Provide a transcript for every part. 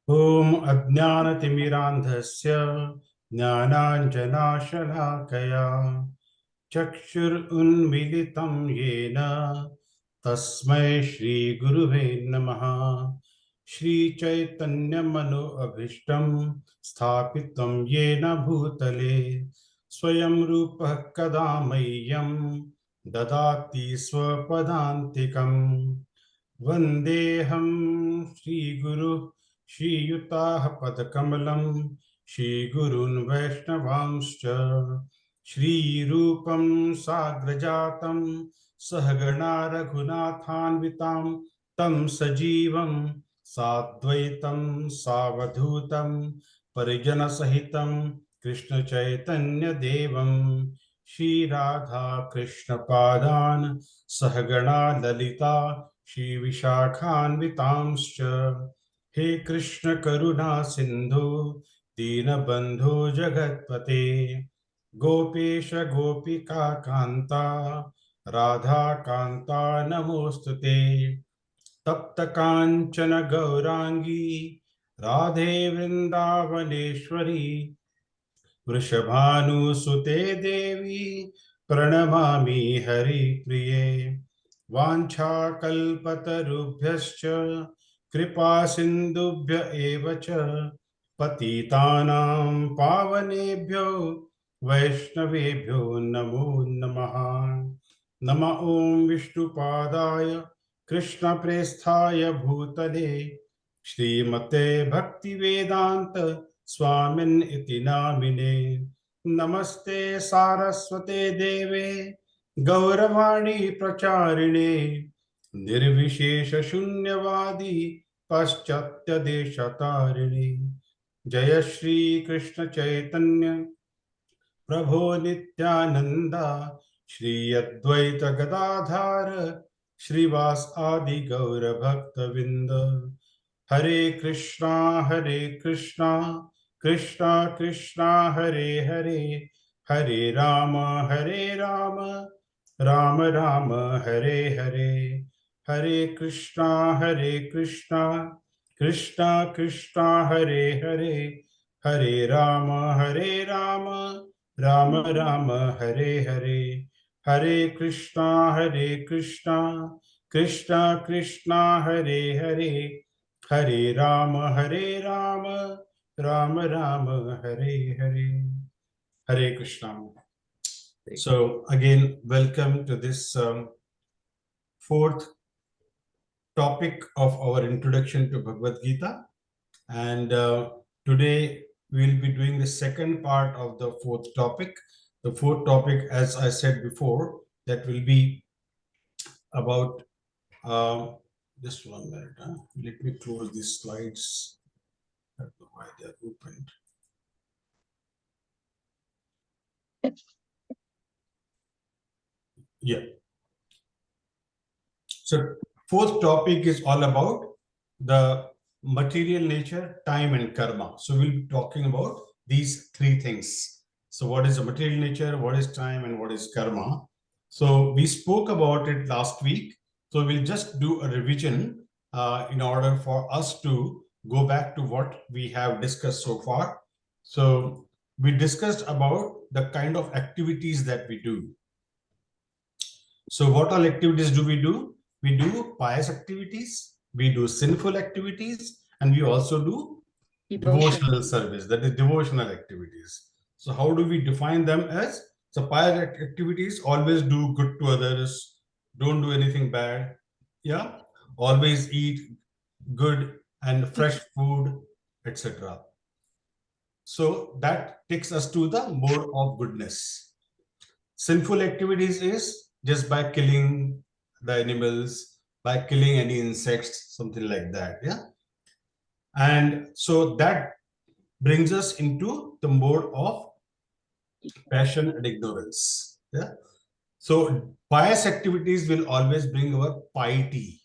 ॐ अज्ञानतिमिरान्धस्य ज्ञानाञ्जनाशलाकया चक्षुरुन्मीलितं येन तस्मै श्रीगुरुवे नमः। श्रीचैतन्यमनोभीष्टं स्थापितं येन भूतले स्वयं रूपः कदा मह्यं ददाति स्वपदान्तिकम्। वन्देऽहं श्रीगुरु श्रीयुताः पदकमलं श्रीगुरून् वैष्णवांश्च श्रीरूपं साग्रजातं सहगणा रघुनाथान्वितां तं सजीवं साद्वैतं सावधूतं परिजनसहितं कृष्णचैतन्यदेवं श्रीराधा कृष्णपादान् सहगणा ललिता श्रीविशाखान्वितांश्च। हे कृष्ण करुणा सिंधु दीनबंधु जगत्पते गोपेश गोपिका कांता राधा कांता नमोस्तुते। तप्त कांचन गौरांगी राधे वृंदावनेश्वरी वृषभानुसुते देवी प्रणमामि हरिप्रिये। वाञ्छाकल्पतरुभ्यश्च कृपा सिन्धुभ्य एव च पतितानां पावनेभ्यो वैष्णवेभ्यो नमो नमः। नमः ॐ विष्णुपादाय कृष्णप्रेष्ठाय भूतले श्रीमते भक्तिवेदान्त स्वामिन् इति नामिने। नमस्ते सारस्वते देवे गौरवाणी प्रचारिणे निर्विशेष शून्यवादी पाश्चात्य देशतारिणे। जय श्री कृष्ण चैतन्य प्रभो नित्यानंद श्री अद्वैत गदाधार श्रीवास आदि गौर भक्तविंद। हरे कृष्णा कृष्णा कृष्णा हरे हरे, हरे राम राम राम हरे हरे। हरे कृष्णा कृष्णा कृष्णा हरे हरे, हरे राम राम राम हरे हरे। हरे कृष्णा कृष्णा हरे हरे, हरे Ram Ram Ram Hare Hare. Hare Krishna. So again, welcome to this fourth topic of our introduction to Bhagavad Gita. And today we'll be doing the second part of the fourth topic. The fourth topic, as I said before, that will be about, just 1 minute. Let me close these slides. I don't know why they're opened. Yeah. So fourth topic is all about the material nature, time and karma. So we'll be talking about these three things. So what is the material nature, what is time, and what is karma? So we spoke about it last week. So we'll just do a revision in order for us to go back to what we have discussed so far. So we discussed about the kind of activities that we do. So what all activities do? We do pious activities, we do sinful activities, and we also do devotional service, that is devotional activities. So how do we define them as? So pious activities, always do good to others, don't do anything bad, yeah, always eat good and fresh food, etc. So that takes us to the mode of goodness. Sinful activities is just by killing the animals, by killing any insects, something like that, yeah. And so that brings us into the mode of passion and ignorance, yeah. So pious activities will always bring our piety.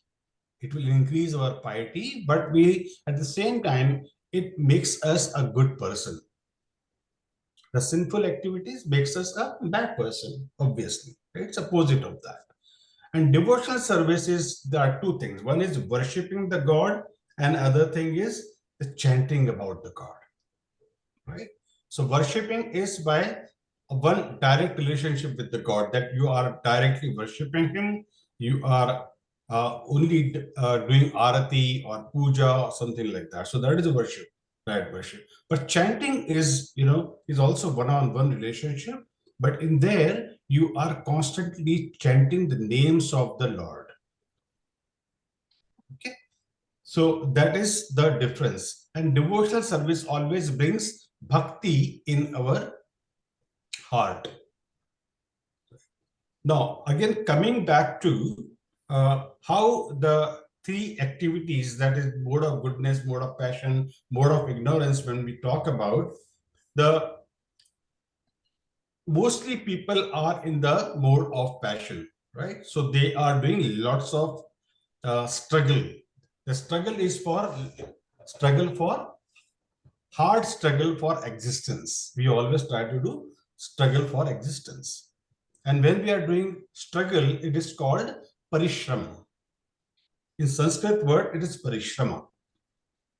It will increase our piety, but we, at the same time, it makes us a good person. The sinful activities makes us a bad person, obviously. It's opposite of that. And devotional service is, there are two things. One is worshipping the God, and other thing is the chanting about the God, right? So worshipping is by one direct relationship with the God, that you are directly worshipping him. You are only doing arati or puja or something like that. So that is a worship, right? Worship. But chanting is, is also one-on-one relationship. But in there, you are constantly chanting the names of the Lord. Okay. So that is the difference. And devotional service always brings bhakti in our heart. Now, again, coming back to how the three activities, that is mode of goodness, mode of passion, mode of ignorance, when we talk about, the mostly people are in the mode of passion, right? So they are doing lots of struggle. The struggle is for hard struggle for existence. We always try to do struggle for existence. And when we are doing struggle, it is called parishrama. In Sanskrit word, it is parishrama.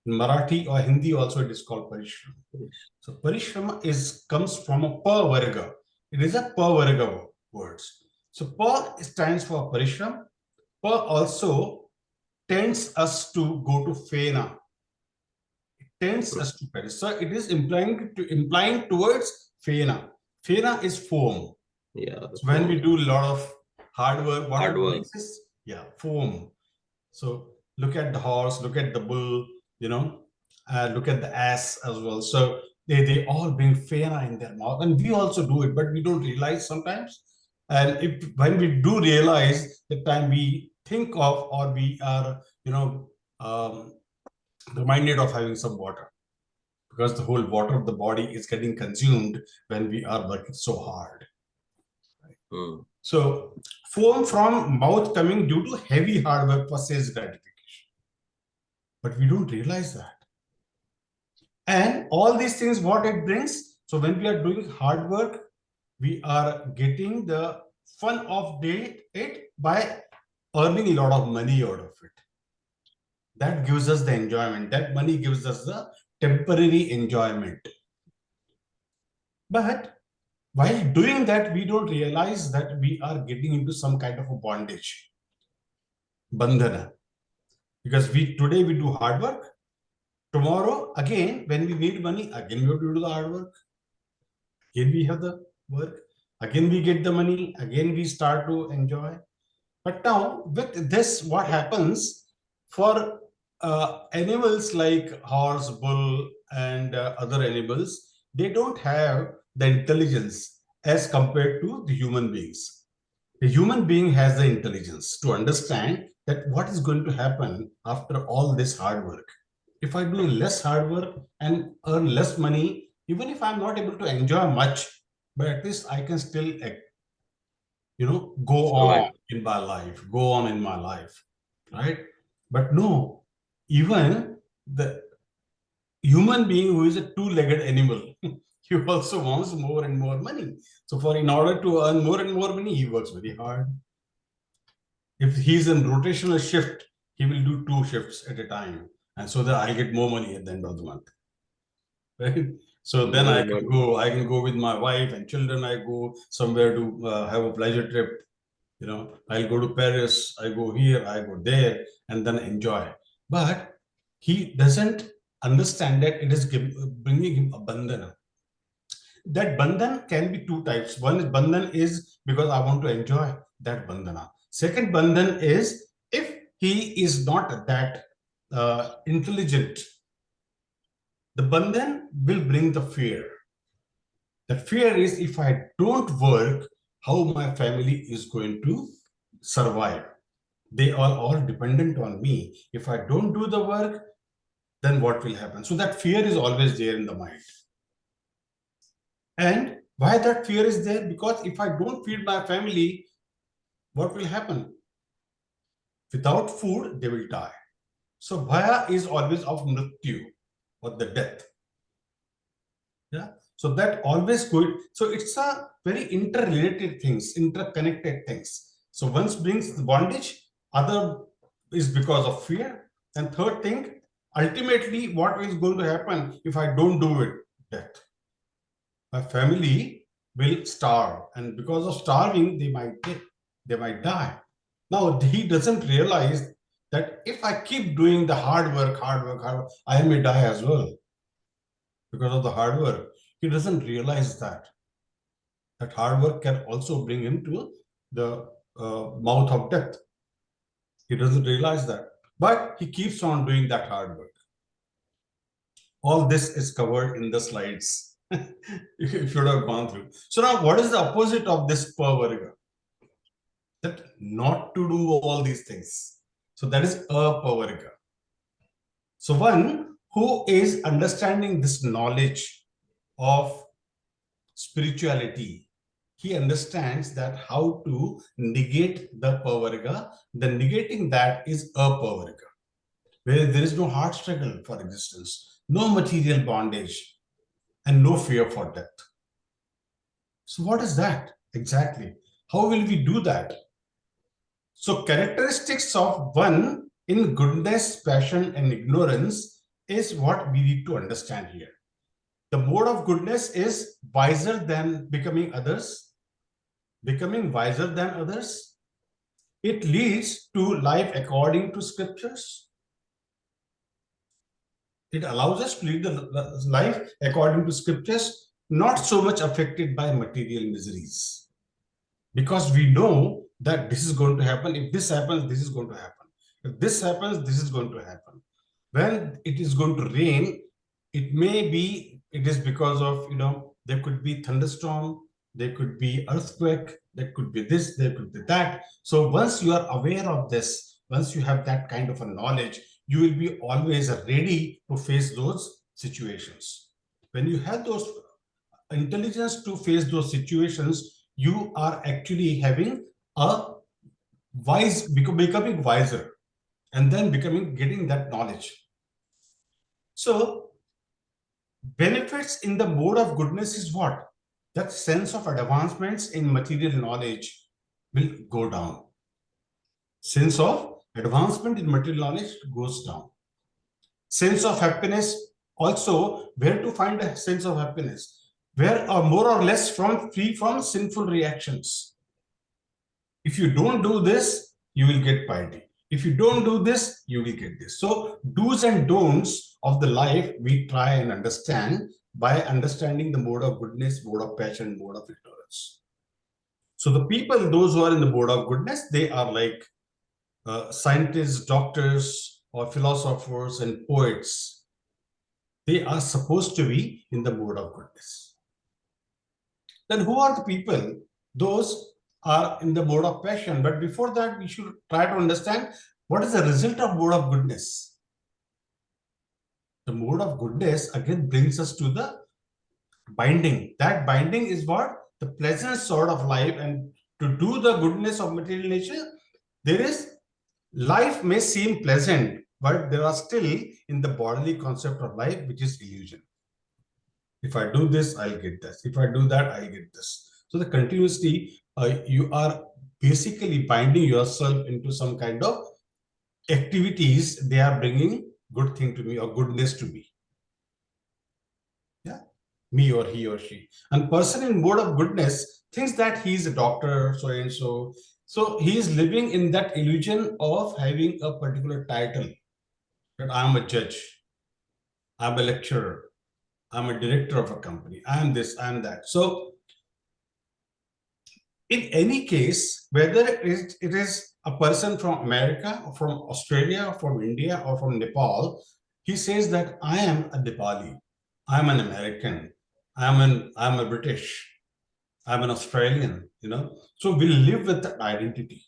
In Marathi or Hindi also it is called parishrama. So parishrama comes from a pa varga. It is a pa varga words. So pa stands for parishram. Pa also tends us to go to fena. It tends us to perish. So it is implying towards fena. Fena is foam. Yeah. So when we do a lot of hard work, what Hard is this? Yeah, foam. So look at the horse, look at the bull, look at the ass as well. So they all bring fena in their mouth, and we also do it, but we don't realize sometimes. And when we do realize, the time we think of, or we are, reminded of having some water, because the whole water of the body is getting consumed when we are working so hard. Hmm. So foam from mouth coming due to heavy hard work for sales gratification. But we don't realize that. And all these things, what it brings. So when we are doing hard work, we are getting the fun of it by earning a lot of money out of it. That gives us the enjoyment. That money gives us the temporary enjoyment. But while doing that, we don't realize that we are getting into some kind of a bondage, bandhana. Because today we do hard work. Tomorrow, again, when we need money, again we have to do the hard work. Again we have the work. Again we get the money. Again we start to enjoy. But now with this, what happens for animals like horse, bull, and other animals, they don't have the intelligence as compared to the human beings. The human being has the intelligence to understand that what is going to happen after all this hard work. If I do less hard work and earn less money, even if I'm not able to enjoy much, but at least I can still, go on in my life, right? But no, even the human being who is a two-legged animal, he also wants more and more money. So in order to earn more and more money, he works very hard. If he's in rotational shift, he will do 2 shifts at a time, and so that I'll get more money at the end of the month, right? So then I can go with my wife and children. I go somewhere to have a pleasure trip. I'll go to Paris. I go here. I go there, and then enjoy. But he doesn't understand that it is bringing him a bandhana. That bandhan can be 2 types. One is bandhan is because I want to enjoy that bandhana. Second bandhan is if he is not that intelligent, the bandhan will bring the fear. The fear is, if I don't work, how my family is going to survive. They are all dependent on me. If I don't do the work, then what will happen? So that fear is always there in the mind. And why that fear is there? Because if I don't feed my family, what will happen? Without food, they will die. So bhaya is always of mrityu, or the death. Yeah. So that always good. So it's a very interrelated things, interconnected things. So one brings the bondage, other is because of fear, and third thing, ultimately, what is going to happen if I don't do it? Death. My family will starve, and because of starving, they might die. Now he doesn't realize that if I keep doing the hard work, I may die as well because of the hard work. He doesn't realize that hard work can also bring him to the mouth of death. He doesn't realize that, but he keeps on doing that hard work. All this is covered in the slides. You should have gone through. So now, what is the opposite of this pavarga? That not to do all these things. So that is apavarga. So one who is understanding this knowledge of spirituality, he understands that how to negate the pavarga. The negating that is apavarga, where there is no hard struggle for existence, no material bondage, and no fear for death. So what is that exactly? How will we do that? So characteristics of one in goodness, passion, and ignorance is what we need to understand here. The mode of goodness is wiser than becoming others, becoming wiser than others. It leads to life according to scriptures. It allows us to lead the life according to scriptures, not so much affected by material miseries. Because we know that this is going to happen. If this happens, this is going to happen. If this happens, this is going to happen. When it is going to rain, it is because of, there could be thunderstorm, there could be earthquake, there could be this, there could be that. So once you are aware of this, once you have that kind of a knowledge, you will be always ready to face those situations. When you have those intelligence to face those situations, you are actually having a becoming wiser, and then getting that knowledge. So benefits in the mode of goodness is what? That sense of advancements in material knowledge will go down. Sense of advancement in material knowledge goes down. Sense of happiness also, where to find a sense of happiness? Where are more or less free from sinful reactions. If you don't do this, you will get piety. If you don't do this, you will get this. So do's and don'ts of the life we try and understand by understanding the mode of goodness, mode of passion, mode of ignorance. So the people, those who are in the mode of goodness, they are like scientists, doctors, or philosophers and poets. They are supposed to be in the mode of goodness. Then who are the people? Those are in the mode of passion. But before that, we should try to understand what is the result of mode of goodness. The mode of goodness again brings us to the binding. That binding is what? The pleasant sort of life. And to do the goodness of material nature, life may seem pleasant, but there are still in the bodily concept of life, which is illusion. If I do this, I'll get this. If I do that, I'll get this. So the continuously, you are basically binding yourself into some kind of activities. They are bringing good thing to me or goodness to me. Yeah, me or he or she. And person in mode of goodness thinks that he is a doctor, so and so. So he is living in that illusion of having a particular title. That I am a judge, I am a lecturer, I'm a director of a company, I am this, I am that. So in any case, whether it is a person from America or from Australia or from India or from Nepal, he says that I am a Nepali, I'm an American, I'm a British, I'm an Australian, So we live with that identity.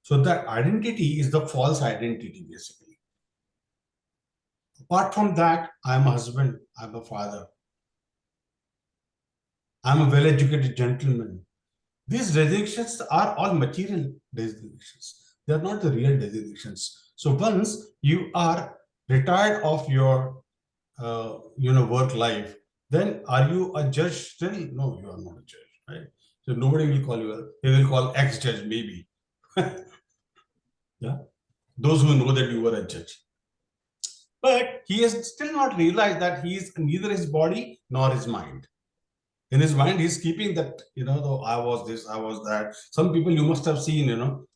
So that identity is the false identity, basically. Apart from that, I'm a husband, I'm a father, I'm a well-educated gentleman. These designations are all material designations. They are not the real designations. So once you are retired of your work life, then are you a judge still? No, you are not a judge, right? So nobody will call you. They will call ex-judge maybe. Yeah, those who know that you were a judge. But he has still not realized that he is neither his body nor his mind. In his mind, he's keeping that, though I was this, I was that. Some people you must have seen,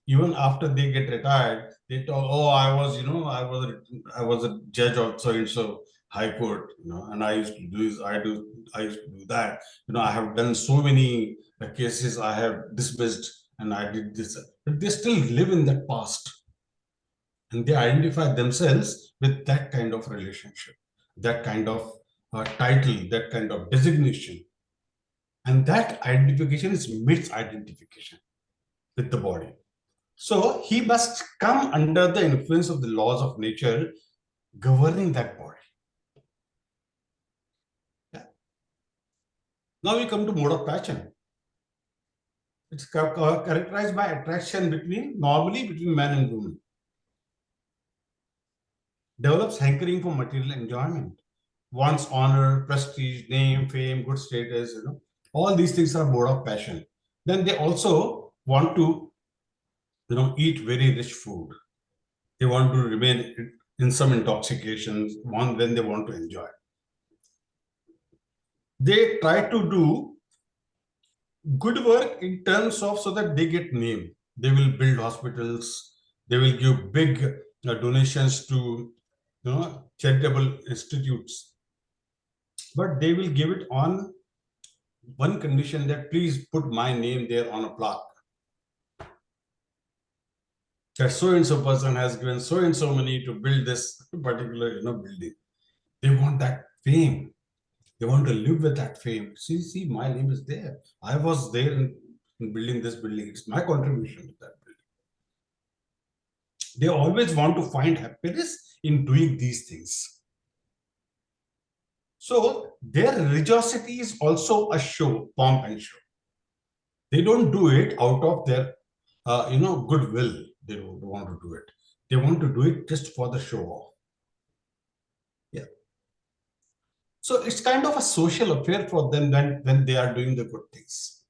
even after they get retired, they talk, oh, I was a judge of so and so high court, and I used to do this, I used to do that. I have done so many cases I have dismissed, and I did this. But they still live in that past, and they identify themselves with that kind of relationship, that kind of title, that kind of designation. And that identification is misidentification with the body. So he must come under the influence of the laws of nature governing that body. Yeah. Now we come to mode of passion. It's characterized by attraction normally between man and woman. Develops hankering for material enjoyment. Wants honor, prestige, name, fame, good status, all these things are mode of passion. Then they also want to eat very rich food. They want to remain in some intoxications when they want to enjoy. They try to do good work in terms of so that they get name. They will build hospitals. They will give big donations to charitable institutes. But they will give it on one condition, that please put my name there on a plaque. That so and so person has given so and so money to build this particular building. They want that fame. They want to live with that fame. See, my name is there. I was there in building this building. It's my contribution to that building. They always want to find happiness in doing these things. So their religiosity is also a show, pomp and show. They don't do it out of their, goodwill. They don't want to do it. They want to do it just for the show off. Yeah. So it's kind of a social affair for them when they are doing the good things.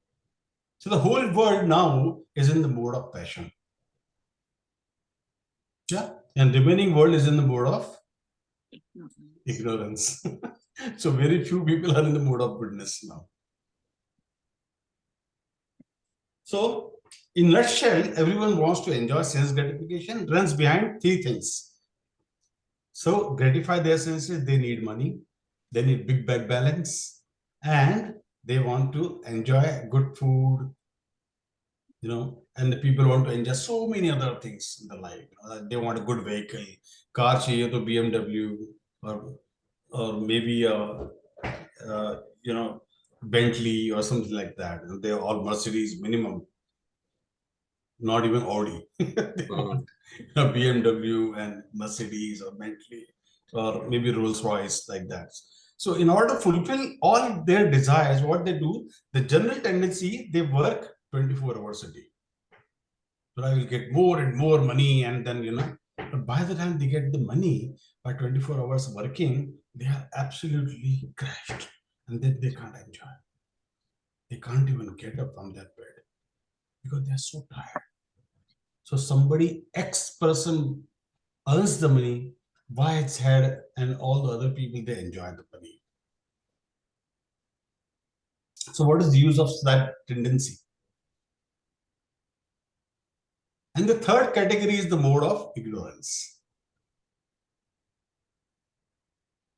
So the whole world now is in the mode of passion. Yeah. And the remaining world is in the mode of ignorance. So very few people are in the mode of goodness now. So in nutshell, everyone wants to enjoy sense gratification, runs behind three things. So gratify their senses, they need money, they need big bank balance, and they want to enjoy good food, and the people want to enjoy so many other things in the life. They want a good vehicle, car chahiye to BMW, or maybe Bentley or something like that. They're all Mercedes minimum, not even Audi. They want a BMW and Mercedes or Bentley or maybe Rolls Royce, like that. So in order to fulfill all their desires, what they do, the general tendency, they work 24 hours a day. So I will get more and more money, and then, but by the time they get the money, by 24 hours working, they are absolutely crashed, and then they can't enjoy. They can't even get up from their bed because they're so tired. So somebody, X person, earns the money, Y its head, and all the other people, they enjoy the money. So what is the use of that tendency? And the third category is the mode of ignorance.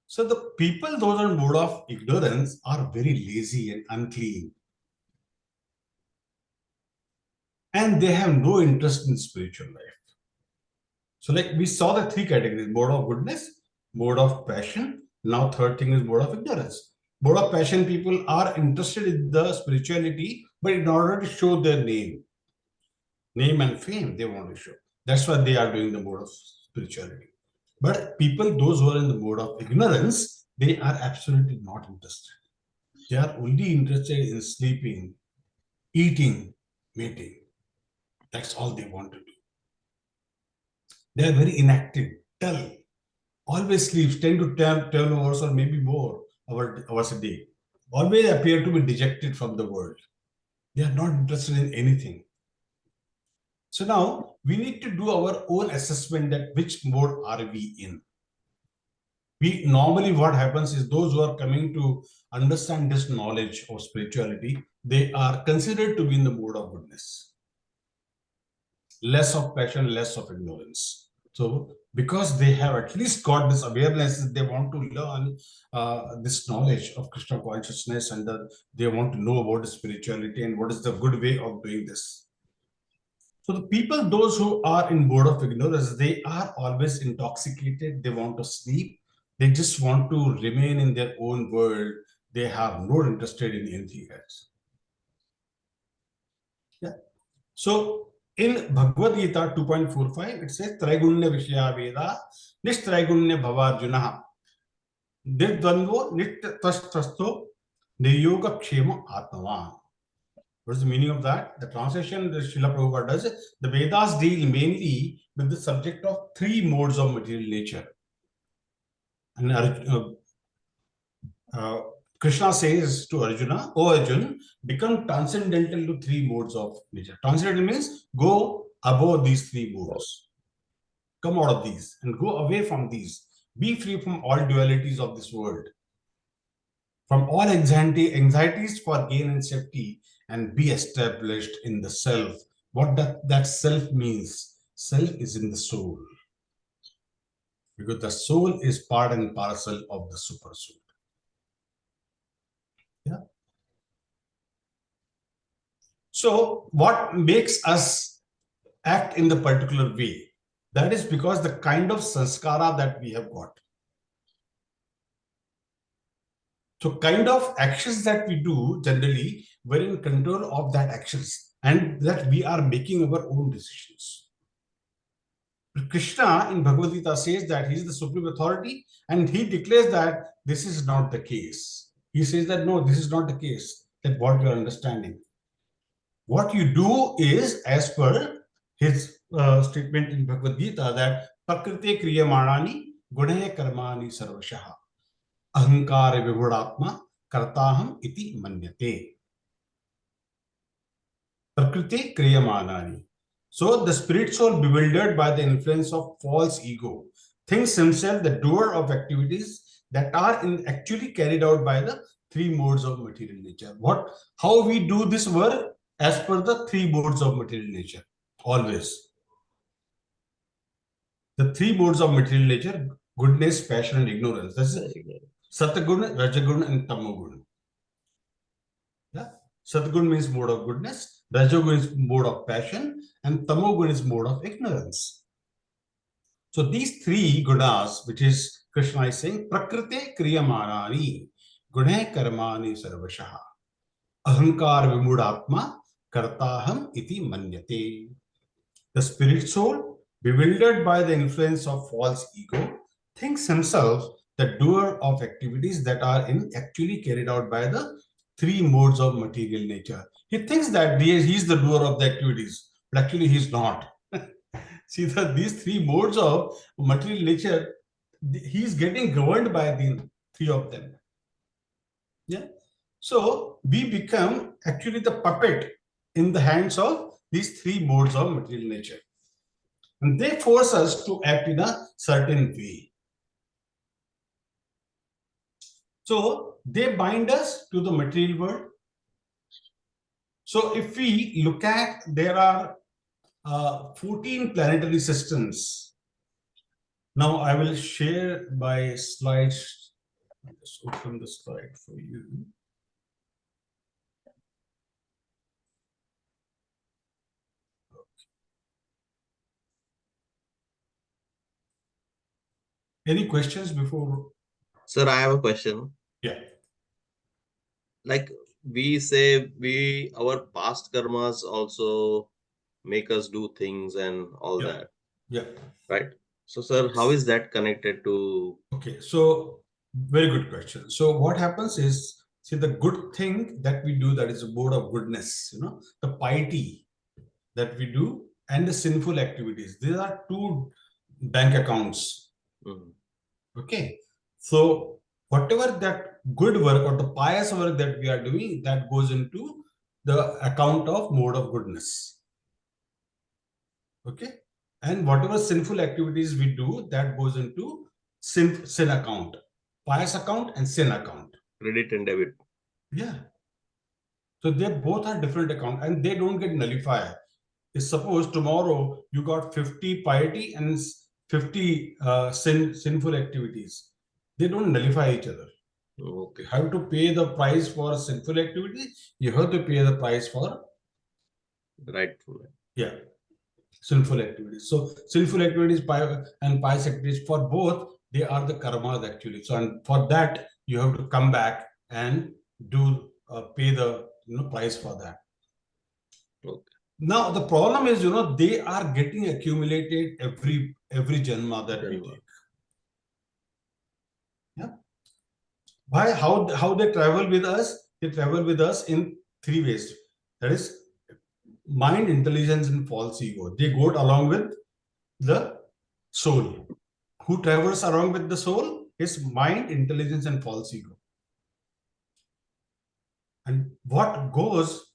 So the people, those on mode of ignorance, are very lazy and unclean. And they have no interest in spiritual life. So like we saw the three categories: mode of goodness, mode of passion. Now third thing is mode of ignorance. Mode of passion people are interested in the spirituality, but in order to show their name and fame, they want to show. That's why they are doing the mode of spirituality. But people, those who are in the mode of ignorance, they are absolutely not interested. They are only interested in sleeping, eating, mating. That's all they want to do. They are very inactive, dull, always sleeps 10 to 12 hours or maybe more hours a day. Always appear to be dejected from the world. They are not interested in anything. So now we need to do our own assessment that which mode are we in. We normally, what happens is those who are coming to understand this knowledge of spirituality, they are considered to be in the mode of goodness. Less of passion, less of ignorance. So because they have at least got this awareness, they want to learn this knowledge of Krishna consciousness, and they want to know about spirituality and what is the good way of doing this. So the people, those who are in mode of ignorance, they are always intoxicated. They want to sleep. They just want to remain in their own world. They have no interest in anything else. Yeah. So in Bhagavad Gita 2.45, it says, Traigunya Vishya Veda, Nishtraigunya Bhavarjuna, Nirdvandvo Nityatrasto Niyoga Kshema Atmavan. What is the meaning of that? The translation that Srila Prabhupada does, the Vedas deal mainly with the subject of three modes of material nature. And Krishna says to Arjuna, "O Arjuna, become transcendental to three modes of nature." Transcendental means go above these three modes. Come out of these and go away from these. Be free from all dualities of this world, from all anxieties for gain and safety, and be established in the self. What that self means? Self is in the soul, because the soul is part and parcel of the super soul. Yeah. So what makes us act in the particular way? That is because the kind of sanskara that we have got. So kind of actions that we do, generally, we're in control of that actions, and that we are making our own decisions. Krishna in Bhagavad Gita says that he is the supreme authority, and he declares that this is not the case. He says that no, this is not the case, that what you are understanding. What you do is, as per his statement in Bhagavad Gita, that Prakriti Kriyamanani Gunahe Karmani Sarvashaha Ahankara Vibhudatma Kartaham Iti Manyate. Prakriti Kriyamanani. So the spirit soul, bewildered by the influence of false ego, thinks himself the doer of activities that are actually carried out by the three modes of material nature. How we do this work? As per the three modes of material nature. Always. The three modes of material nature: goodness, passion, and ignorance. That's Sataguna, Rajaguna, and Tamoguna. Yeah? Satguna means mode of goodness, Rajoguna is mode of passion, and Tamoguna is mode of ignorance. So these three gunas, which is Krishna is saying, Prakriti Kriyamanani, Gune Karmani Sarvashaha, Ahankar Vimudatma, Kartaham Iti Manyate. The spirit soul, bewildered by the influence of false ego, thinks himself the doer of activities that are actually carried out by the three modes of material nature. He thinks that he is the doer of the activities, but actually he is not. See, these three modes of material nature, he is getting governed by the three of them. Yeah. So we become actually the puppet in the hands of these three modes of material nature. And they force us to act in a certain way. So they bind us to the material world. So if we look at, there are 14 planetary systems. Now I will share my slides. I'll just open the slide for you. Any questions before? Sir, I have a question. Yeah. Like we say, our past karmas also make us do things and all Yeah. that. Yeah. Right. So, sir, how is that connected to? Okay. So very good question. So what happens is, see, the good thing that we do, that is a mode of goodness, the piety that we do, and the sinful activities. These are two bank accounts. Okay. So whatever that good work or the pious work that we are doing, that goes into the account of mode of goodness. Okay. And whatever sinful activities we do, that goes into sin account, pious account and sin account. Credit and debit. Yeah. So they both are different account and they don't get nullified. If suppose tomorrow you got 50 piety and 50 sinful activities, they don't nullify each other. Okay. You have to pay the price for sinful activities. You have to pay the price for Rightful. sinful activities. So sinful activities and pious activities, for both, they are the karmas actually. So and for that you have to come back and do pay the price for that. Okay. Now the problem is, they are getting accumulated every janma that we take. Yeah. Why? How they travel with us? They travel with us in three ways. That is mind, intelligence, and false ego. They go along with the soul. Who travels along with the soul is mind, intelligence, and false ego. And what goes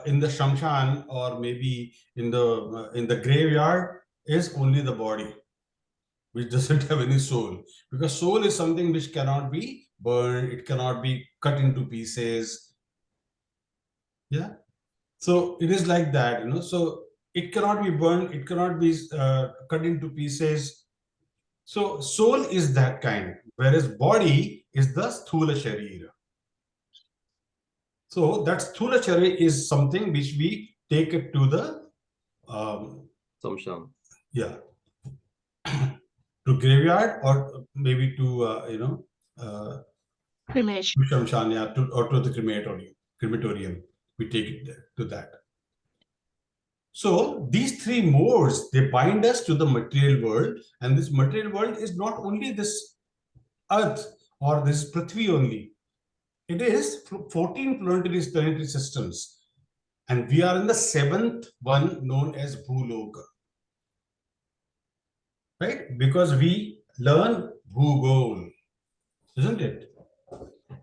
in the shamshan or maybe in the graveyard is only the body, which doesn't have any soul, because soul is something which cannot be burned, it cannot be cut into pieces. Yeah. So it is like that, so it cannot be burned, it cannot be cut into pieces. So soul is that kind, whereas body is the sthula sharira. So that sthula sharira is something which we take it to the Samshan. Yeah, to graveyard or maybe to Cremation. shamshan, or to the crematorium. We take it to that. So these three modes, they bind us to the material world, and this material world is not only this earth or this Prithvi only. It is 14 planetary systems, and we are in the 7th one, known as Bhuloka. Right? Because we learn Bhugol, isn't it?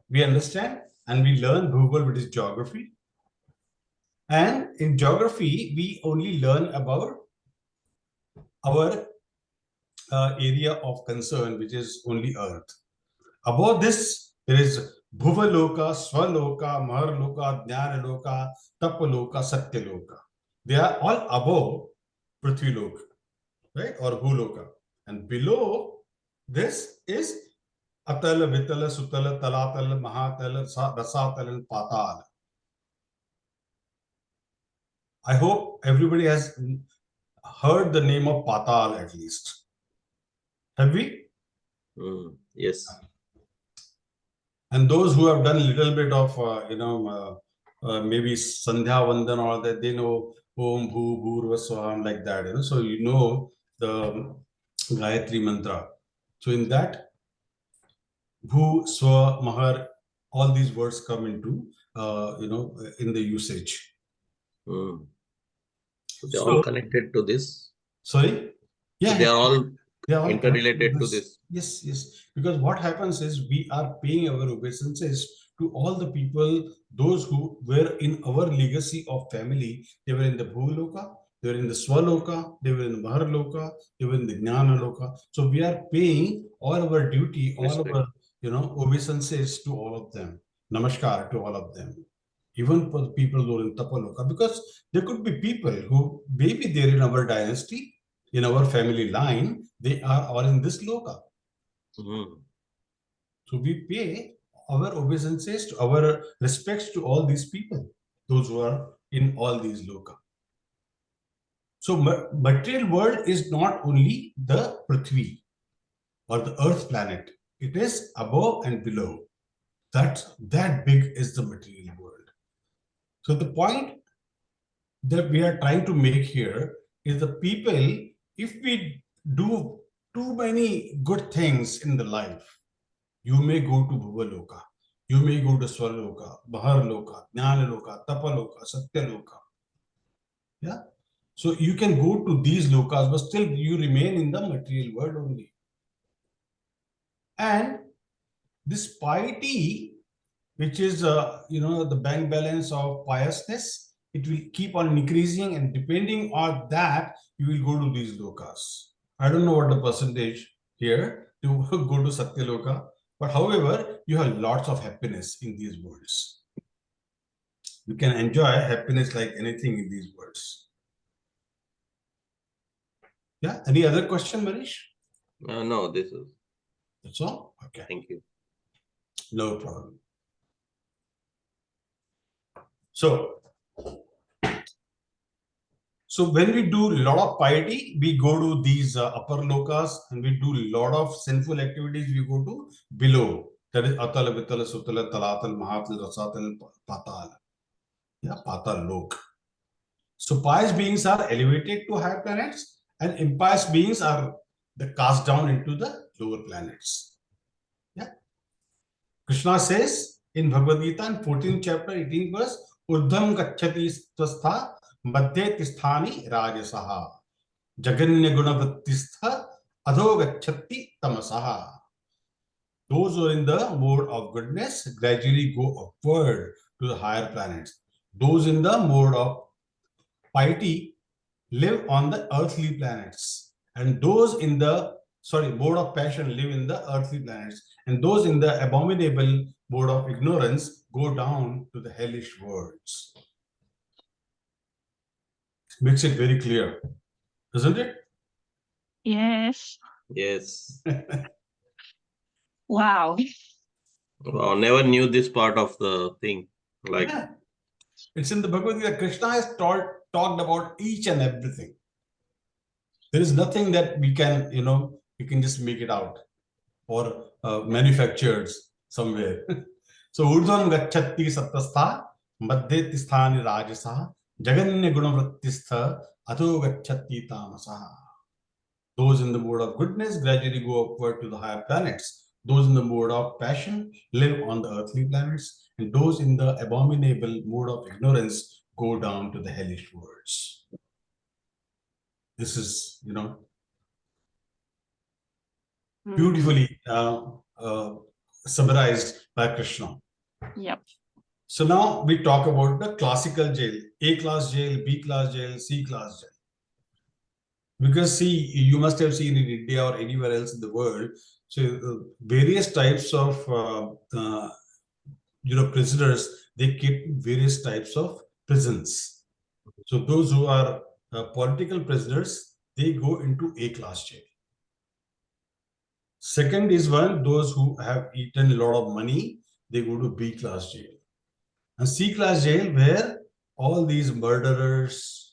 We understand and we learn Bhugol, which is geography. And in geography, we only learn about our area of concern, which is only Earth. Above this, there is Bhuvaloka, Swaloka, Maharloka, Jnanaloka, Tapaloka, Satyaloka. They are all above Prithviloka, right? Or Bhuloka. And below this is Atala, Vitala, Sutala, Talatala, Mahatala, Rasatala, and Patala. I hope everybody has heard the name of Patal at least. Have we? Yes. And those who have done a little bit of, maybe Sandhya Vandan or that, they know Om Bhu Bhurva Swaham, like that. So you know the Gayatri mantra. So in that, Bhu, Swa, Mahar, all these words come into, in the usage. So they're all connected to this. Sorry? Yeah. So they are all interrelated to this. Yes. Because what happens is we are paying our obeisances to all the people, those who were in our legacy of family. They were in the Bhuloka, they were in the Swaloka, they were in the Maharloka, they were in the Jnanaloka. So we are paying all our duty, all of our, obeisances to all of them. Namaskar to all of them. Even for the people who are in Tapaloka, because there could be people who maybe they're in our dynasty, in our family line, they are all in this loka. So we pay our obeisances, to our respects to all these people, those who are in all these loka. So material world is not only the Prithvi or the Earth planet. It is above and below. That big is the material world. So the point that we are trying to make here is the people, if we do too many good things in the life, you may go to Bhuvaloka, you may go to Swaloka, Maharloka, Jnanaloka, Tapaloka, Satyaloka. Yeah. So you can go to these lokas, but still you remain in the material world only. And this piety, which is the bank balance of piousness, it will keep on increasing, and depending on that, you will go to these lokas. I don't know what the percentage here. to go to Satyaloka. But however, you have lots of happiness in these worlds. You can enjoy happiness like anything in these worlds. Yeah. Any other question, Manish? No, this is. That's all? Okay. Thank you. No problem. So when we do a lot of piety, we go to these upper lokas, and we do a lot of sinful activities, we go to below. That is Atala, Vitala, Sutala, Talatal, Mahatal, Rasatal, Patal. Yeah, Patal Lok. So pious beings are elevated to higher planets, and impious beings are cast down into the lower planets. Yeah. Krishna says in Bhagavad Gita in 14th chapter, 18th verse, Urdham gacchati swastha madhye tisthani rajasaha jaganya gunavrittistha adho gacchati tamasaha. Those who are in the mode of goodness gradually go upward to the higher planets. Those in the mode of piety live on the earthly planets, and those in the mode of passion live in the earthly planets, and those in the abominable mode of ignorance go down to the hellish worlds. Makes it very clear, isn't it? Yes. Yes. Wow. Wow, never knew this part of the thing. Like, yeah. It's in the Bhagavad Gita. Krishna has talked about each and everything. There is nothing that we can, you can just make it out or manufactured somewhere. So urdhvam gacchati sattastha madhye tisthani rajasaha jaganya gunavrittistha adho gacchati tamasaha. Those in the mode of goodness gradually go upward to the higher planets. Those in the mode of passion live on the earthly planets, and those in the abominable mode of ignorance go down to the hellish worlds. This is, beautifully summarized by Krishna. Yep. So now we talk about the classical jail, A class jail, B class jail, C class jail. Because see, you must have seen in India or anywhere else in the world, so various types of prisoners, they keep various types of prisons. So those who are political prisoners, they go into A class jail. Second is those who have eaten a lot of money, they go to B class jail. And C class jail, where all these murderers,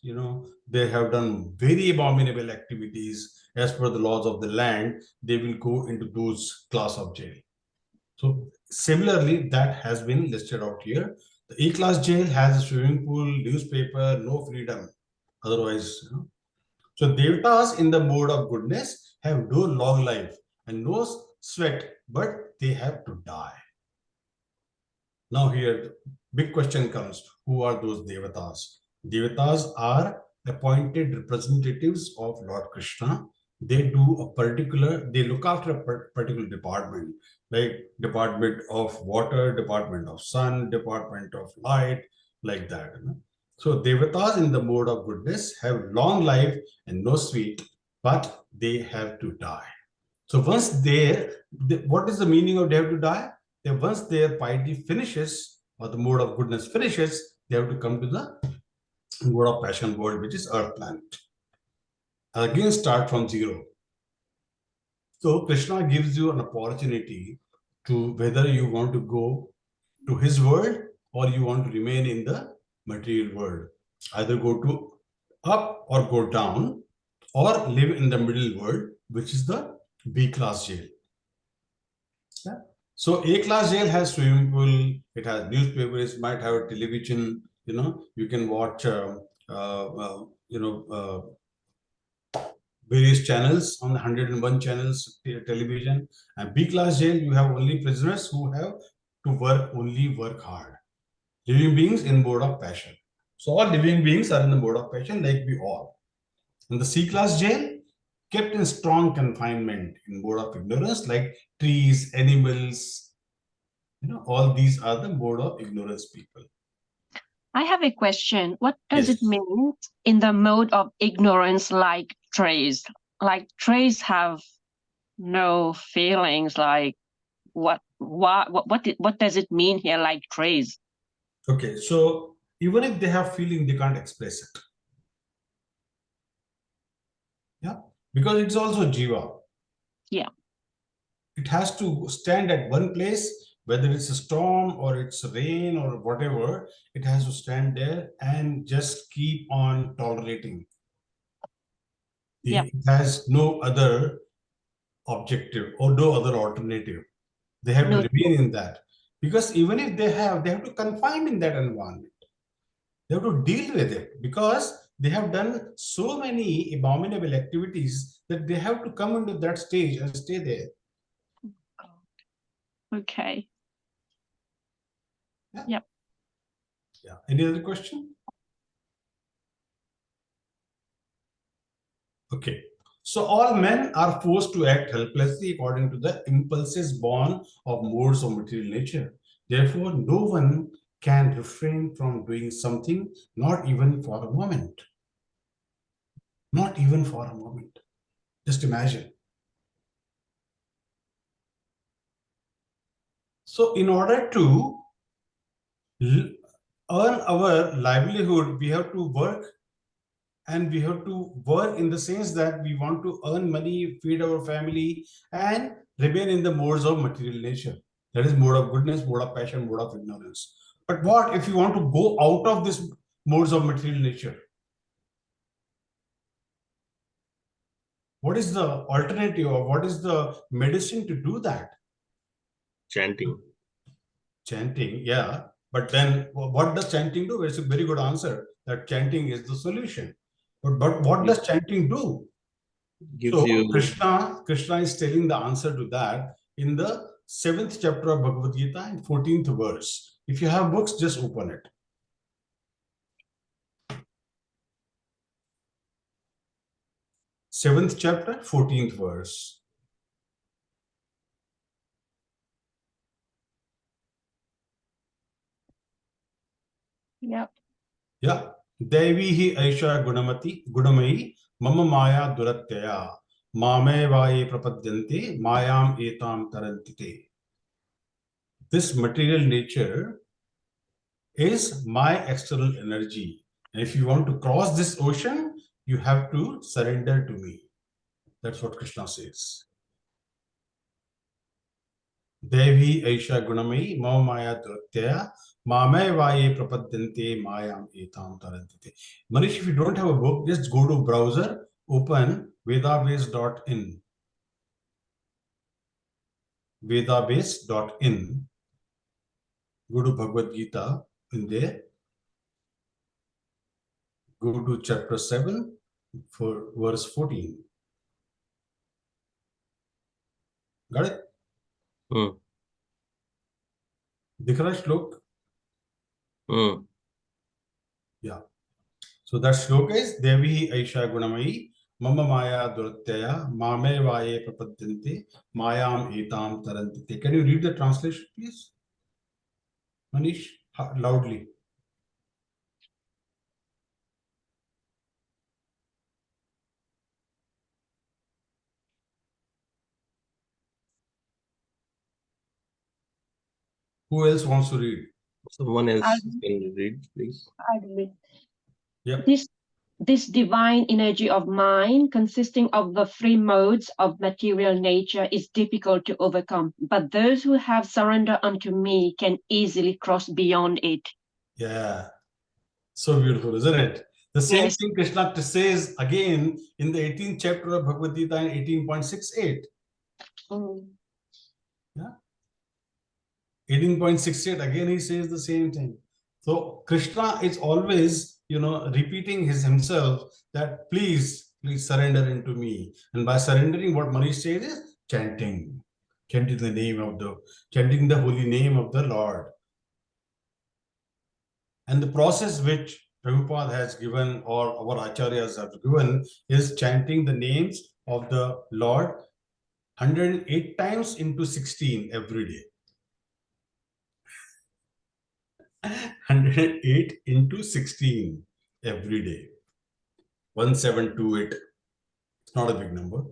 they have done very abominable activities as per the laws of the land, they will go into those class of jail. So similarly, that has been listed out here. The A class jail has a swimming pool, newspaper, no freedom. Otherwise, So devatas in the mode of goodness have no long life and no sweat, but they have to die. Now here, big question comes, who are those devatas? Devatas are appointed representatives of Lord Krishna. They look after a particular department, like department of water, department of sun, department of light, like that. So devatas in the mode of goodness have long life and no sweet, but they have to die. So once what is the meaning of they have to die? That once their piety finishes, or the mode of goodness finishes, they have to come to the mode of passion world, which is earth planet. Again, start from zero. So Krishna gives you an opportunity to whether you want to go to his world or you want to remain in the material world. Either go to up or go down, or live in the middle world, which is the B class jail. Yeah. So A class jail has swimming pool, it has newspapers, might have a television, you can watch, various channels on the 101 channels television. And B class jail, you have only prisoners who have to work hard. Living beings in mode of passion. So all living beings are in the mode of passion, like we all. In the C class jail, kept in strong confinement in mode of ignorance, like trees, animals, all these are the mode of ignorance people. I have a question. What does Yes. it mean in the mode of ignorance, like trees? Like trees have no feelings, like what does it mean here, like trace? Okay, so even if they have feeling, they can't express it. Yeah, because it's also jiva. Yeah. It has to stand at one place, whether it's a storm or it's rain or whatever, it has to stand there and just keep on tolerating. Yeah. It has no other objective or no other alternative. They have No. to remain in that. Because even if they have to confine in that environment. They have to deal with it because they have done so many abominable activities that they have to come into that stage and stay there. Okay. Yeah. Yep. Yeah. Any other question? Okay. So all men are forced to act helplessly according to the impulses born of modes of material nature. Therefore, no one can refrain from doing something, not even for a moment. Not even for a moment. Just imagine. So in order to earn our livelihood, we have to work, and we have to work in the sense that we want to earn money, feed our family, and remain in the modes of material nature. That is mode of goodness, mode of passion, mode of ignorance. But what if you want to go out of this modes of material nature? What is the alternative, or what is the medicine to do that? Chanting. Chanting, yeah. But then what does chanting do? It's a very good answer that chanting is the solution. But what does chanting do? Gives So you Krishna is telling the answer to that in the 7th chapter of Bhagavad Gita and 14th verse. If you have books, just open it. 7th chapter, 14th verse. Yep. Yeah. Devi hi aisha gunamayi mama maya duratyaya mame vaye prapadyante mayam etam tarantite. This material nature is my external energy. And if you want to cross this ocean, you have to surrender to me. That's what Krishna says. Devi Aisha Gunamai Mama Maya Duratyaya Mame Vaye Prapadyante Mayam Etam Tarantite. Manish, if you don't have a book, just go to browser, open vedabase.in. Vedabase.in. Go to Bhagavad Gita in there. Go to chapter 7 for verse 14. Got it? दिख रहा है श्लोक? Yeah. So that shloka is Devi Aisha Gunamayi Mama Maya Duratyaya Mame Vaye Prapadyante Mayam Etam Tarantite. Can you read the translation, please? Manish, loudly. Who else wants to read? Someone else can read, please. Yep. This divine energy of mind, consisting of the three modes of material nature, is difficult to overcome, but those who have surrendered unto me can easily cross beyond it. Yeah. So beautiful, isn't it? The same Yes. thing Krishna says again in the 18th chapter of Bhagavad Gita in 18.68. Yeah. 18.68, again he says the same thing. So Krishna is always, repeating himself that please surrender into me. And by surrendering, what Manish says is chanting the holy name of the Lord. And the process which Prabhupada has given, or our acharyas have given, is chanting the names of the Lord 108 times into 16 every day. 108 into 16 every day. 1728. It's not a big number.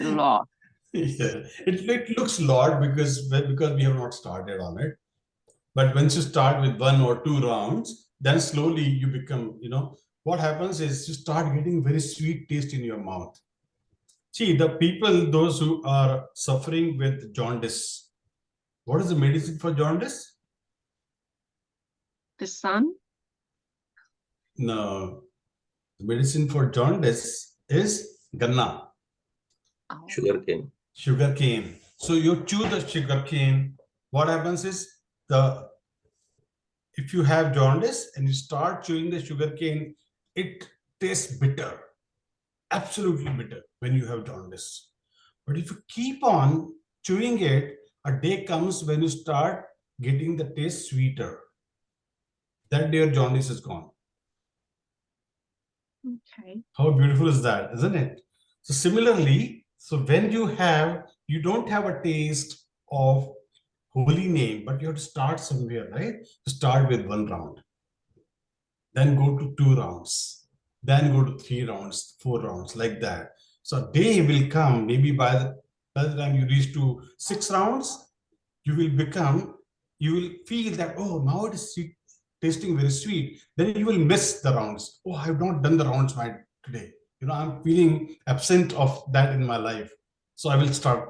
lot. Yeah, it looks lot because we have not started on it. But once you start with 1 or 2 rounds, then slowly you become, what happens is you start getting very sweet taste in your mouth. See, the people, those who are suffering with jaundice, what is the medicine for jaundice? The sun? No, the medicine for jaundice is ganna, Oh. Sugarcane. sugar cane. So you chew the sugar cane. What happens is if you have jaundice and you start chewing the sugar cane, it tastes bitter, absolutely bitter when you have jaundice. But if you keep on chewing it, a day comes when you start getting the taste sweeter. That day your jaundice is gone. Okay. How beautiful is that, isn't it? So similarly, so when you don't have a taste of holy name, but you have to start somewhere, right? To start with 1 round, then go to 2 rounds, then go to 3 rounds, 4 rounds, like that. So a day will come, maybe by the time you reach to 6 rounds, you will feel that, oh, now it is tasting very sweet. Then you will miss the rounds. Oh, I have not done the rounds today. I'm feeling absent of that in my life. So I will start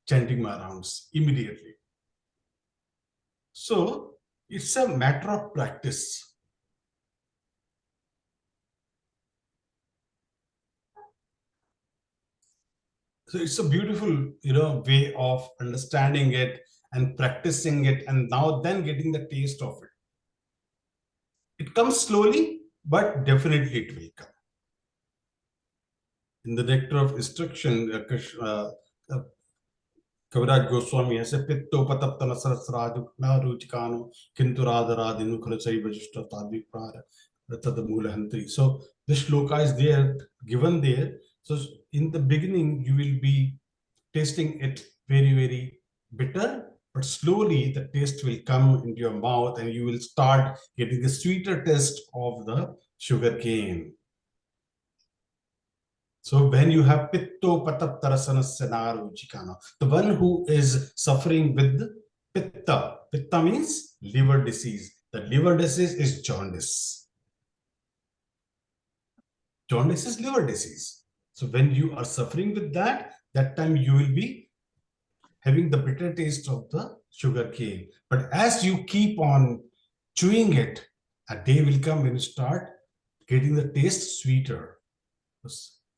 chanting my rounds immediately. So it's a matter of practice. So it's a beautiful, way of understanding it and practicing it, and now then getting the taste of it. It comes slowly, but definitely it will come. In the nectar of instruction, Kaviraj Goswami has said, Pitto pataptana sarasraju na ruchikano kinturadharadinu khalachai vajishta tadviprara ratadamula hantri. So the shloka is there, given there. So in the beginning, you will be tasting it very, very bitter, but slowly the taste will come into your mouth and you will start getting the sweeter taste of the sugar cane. So when you have pitto pataptarasanasanaru chikana, the one who is suffering with pitta means liver disease. The liver disease is jaundice. Jaundice is liver disease. So when you are suffering with that time you will be having the bitter taste of the sugar cane. But as you keep on chewing it, a day will come when you start getting the taste sweeter.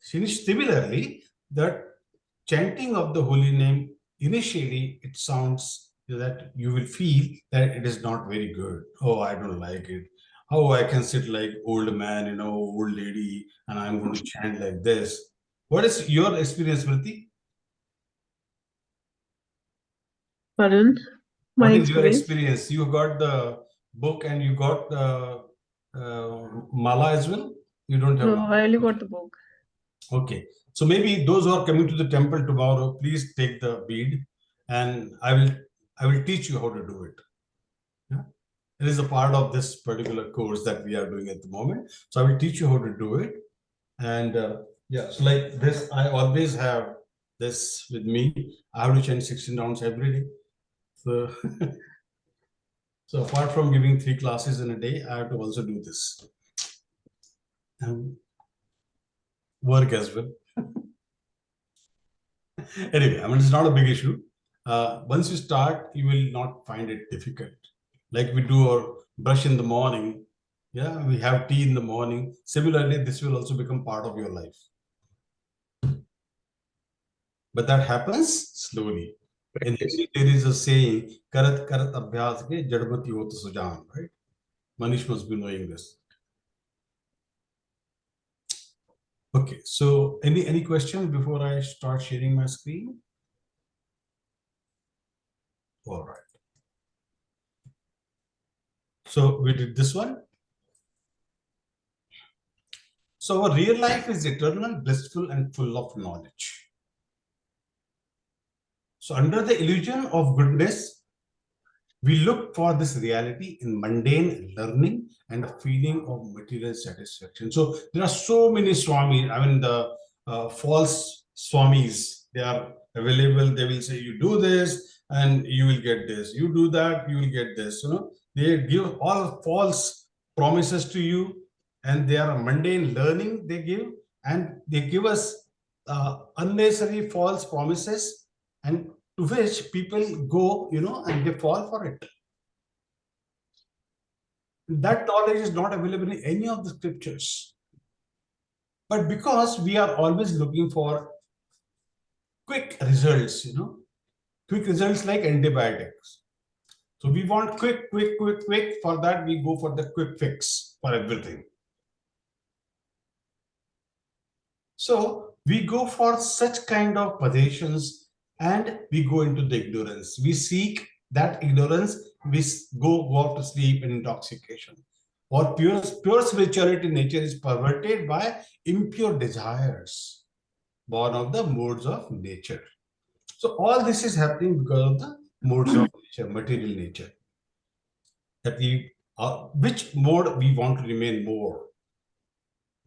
Similarly, the chanting of the holy name, initially it sounds that you will feel that it is not very good. Oh, I don't like it. Oh, I can sit like old man, old lady, and I'm going to chant like this. What is your experience, Vriti? Pardon? What is your experience? You got the book and you got the mala as well? You don't have? No, I only got the book. Okay. So maybe those who are coming to the temple tomorrow, please take the bead and I will teach you how to do it. Yeah? It is a part of this particular course that we are doing at the moment. So I will teach you how to do it. And yeah, so like this, I always have this with me. I have to chant 16 rounds every day. So, so apart from giving 3 classes in a day, I have to also do this. Work as well. Anyway, it's not a big issue. Once you start, you will not find it difficult. Like we do our brush in the morning. Yeah, we have tea in the morning. Similarly, this will also become part of your life. But that happens slowly. In Hindi, there is a saying, karat karat abhyas ke jadmati hot sujan, right? Manish must be knowing this. Okay, so any questions before I start sharing my screen? All right. So we did this one. So our real life is eternal, blissful, and full of knowledge. So under the illusion of goodness, we look for this reality in mundane learning and a feeling of material satisfaction. So there are so many Swami, the false swamis. They are available. They will say, you do this and you will get this. You do that, you will get this. They give all false promises to you, and they are mundane learning they give, and they give us unnecessary false promises, and to which people go, and they fall for it. That knowledge is not available in any of the scriptures. But because we are always looking for quick results, quick results like antibiotics. So we want quick. For that, we go for the quick fix for everything. So we go for such kind of positions, and we go into the ignorance. We seek that ignorance, we go off to sleep in intoxication. Or pure spirituality nature is perverted by impure desires, born of the modes of nature. So all this is happening because of the modes of nature, material nature. That which mode we want to remain more?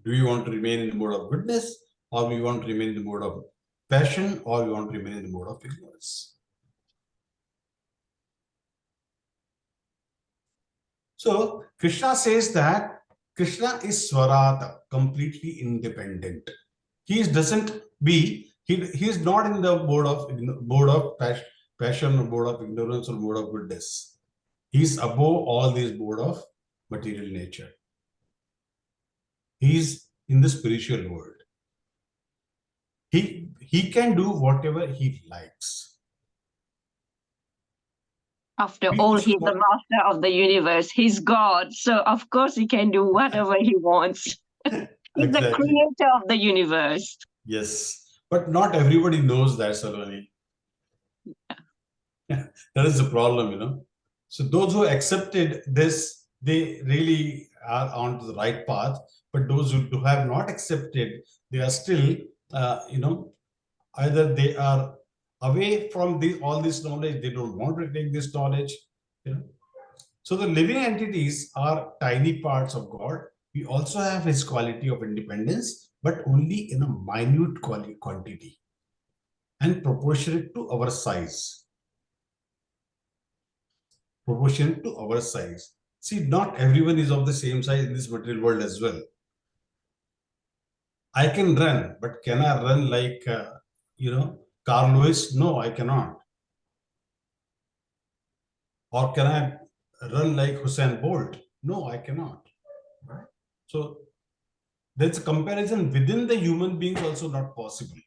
Do we want to remain in the mode of goodness, or we want to remain in the mode of passion, or we want to remain in the mode of ignorance? So Krishna says that Krishna is Swarata, completely independent. He is not in the mode of passion, or mode of ignorance, or mode of goodness. He is above all these mode of material nature. He is in the spiritual world. He can do whatever he likes. After all, he's the master of the universe. He's God. So, of course, he can do whatever he wants. He's the creator of the universe. Yes. But not everybody knows that, Saloni. Yeah. That is the problem, So those who accepted this, they really are on the right path. But those who have not accepted, they are still, either they are away from all this knowledge, they don't want to take this knowledge. So the living entities are tiny parts of God. We also have his quality of independence, but only in a minute quantity and proportionate to our size. Proportionate to our size. See, not everyone is of the same size in this material world as well. I can run, but can I run like, Carl Lewis? No, I cannot. Or can I run like Usain Bolt? No, I cannot. Right? So there's a comparison within the human beings also not possible.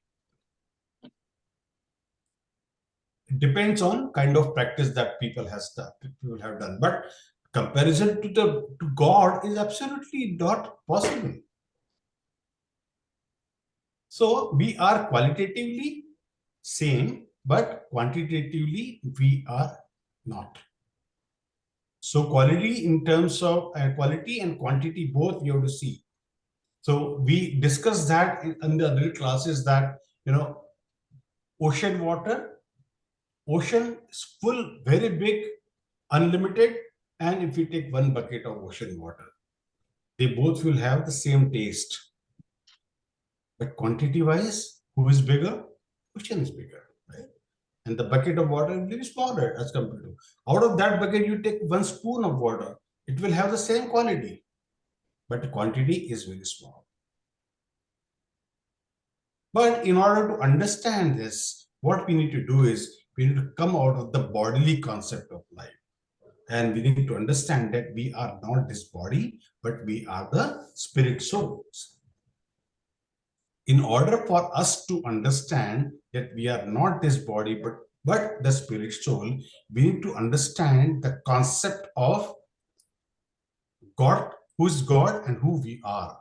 It depends on kind of practice that people have done. But comparison to God is absolutely not possible. So we are qualitatively same, but quantitatively we are not. So quality in terms of quality and quantity, both you have to see. So we discussed that in the other classes that, ocean is full, very big, unlimited. And if you take one bucket of ocean water, they both will have the same taste. But quantity wise, who is bigger? Ocean is bigger, right? And the bucket of water will be smaller as compared to. Out of that bucket, you take 1 spoon of water, it will have the same quality, but the quantity is very small. But in order to understand this, what we need to do is we need to come out of the bodily concept of life. And we need to understand that we are not this body, but we are the spirit souls. In order for us to understand that we are not this body, but the spirit soul, we need to understand the concept of God, who is God and who we are.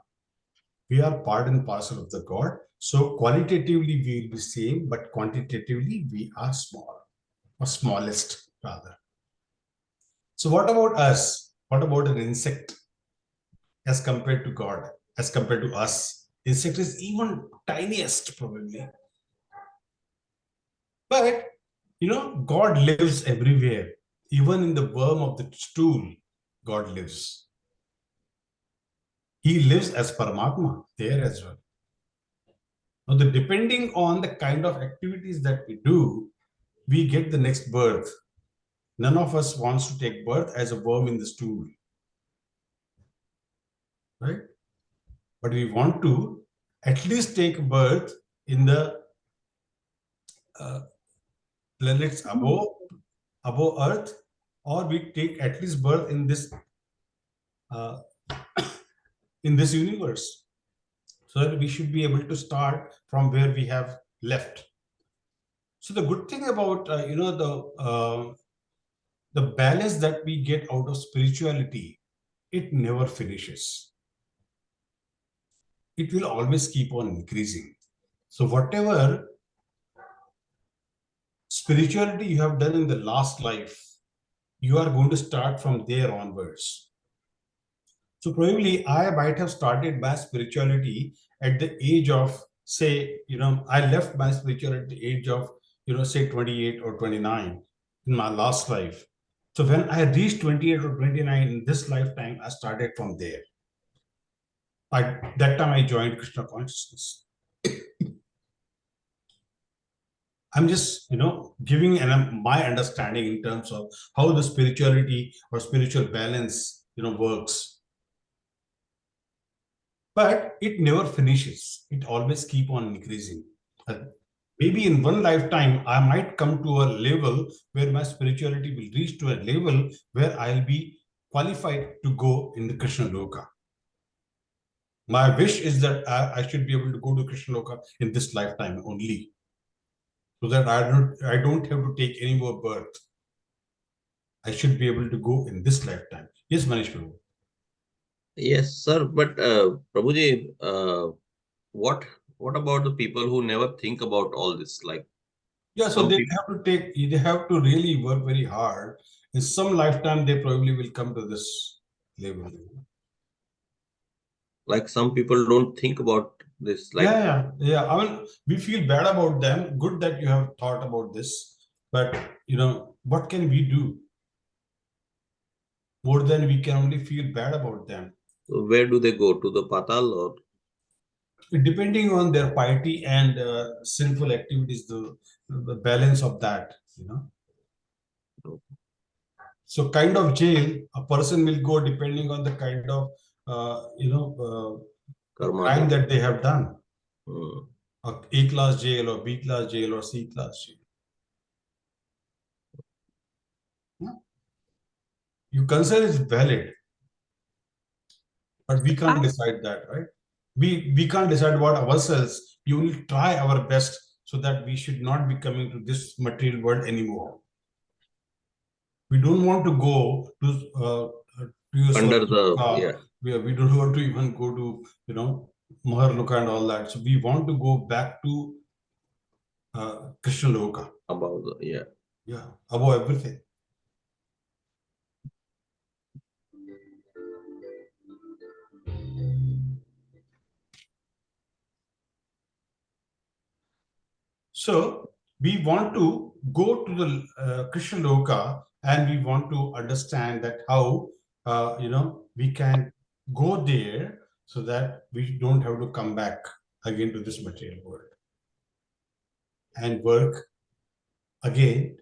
We are part and parcel of the God. So qualitatively we will be same, but quantitatively we are small, or smallest rather. So what about us? What about an insect as compared to God, as compared to us? Insect is even tiniest probably. But, God lives everywhere. Even in the worm of the stool, God lives. He lives as Paramatma there as well. Now, depending on the kind of activities that we do, we get the next birth. None of us wants to take birth as a worm in the stool, right? But we want to at least take birth in the planets above Earth, or we take at least birth in this universe, so that we should be able to start from where we have left. So the good thing about the balance that we get out of spirituality, it never finishes. It will always keep on increasing. So whatever spirituality you have done in the last life, you are going to start from there onwards. So probably I might have started my spirituality at the age of, say, I left my spirituality at the age of, say 28 or 29 in my last life. So when I reached 28 or 29 in this lifetime, I started from there. That time I joined Krishna consciousness. I'm just, giving my understanding in terms of how the spirituality or spiritual balance, works. But it never finishes. It always keep on increasing. Maybe in one lifetime, I might come to a level where my spirituality will reach to a level where I'll be qualified to go in the Krishna Loka. My wish is that I should be able to go to Krishna Loka in this lifetime only, so that I don't have to take any more birth. I should be able to go in this lifetime. Yes, Manish Prabhu. Yes, sir. But Prabhuji, what about the people who never think about all this? Like, Yeah, so some they people, have to really work very hard. In some lifetime, they probably will come to this level. like some people don't think about this. Like, Yeah. I mean, we feel bad about them. Good that you have thought about this, but what can we do? More than we can only feel bad about them. where do they go? To the patal, or Depending on their piety and sinful activities, the balance of that, So kind of jail, a person will go depending on the kind of, karma? crime that they have done. Hmm. A class jail or B class jail or C class jail. Your concern is valid, but we can't decide that, right? We can't decide what ourselves. We only try our best so that we should not be coming to this material world anymore. We don't want to go to Under the, Swarga. We don't want to even go to Maharloka and all that. So we want to go back to Krishna Loka. about the, Yeah, above everything. So we want to go to the Krishna Loka, and we want to understand that how we can go there so that we don't have to come back again to this material world and work again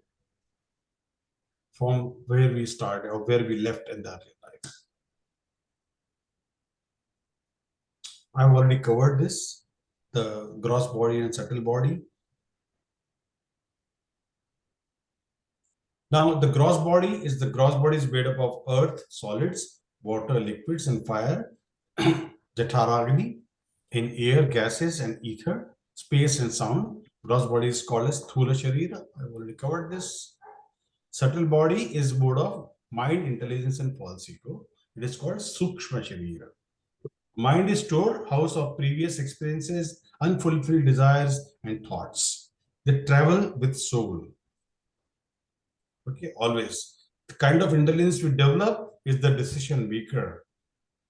from where we started or where we left in that life. I've already covered this, the gross body and subtle body. Now, the gross body is made up of earth, solids, water, liquids, and fire, Jataragni, in air, gases, and ether, space, and sound. Gross body is called as Thula Sharira. I've already covered this. Subtle body is made of mind, intelligence, and false ego. It is called Sukshma Sharira. Mind is storehouse of previous experiences, unfulfilled desires, and thoughts. They travel with soul. Okay, always. The kind of intelligence we develop is the decision maker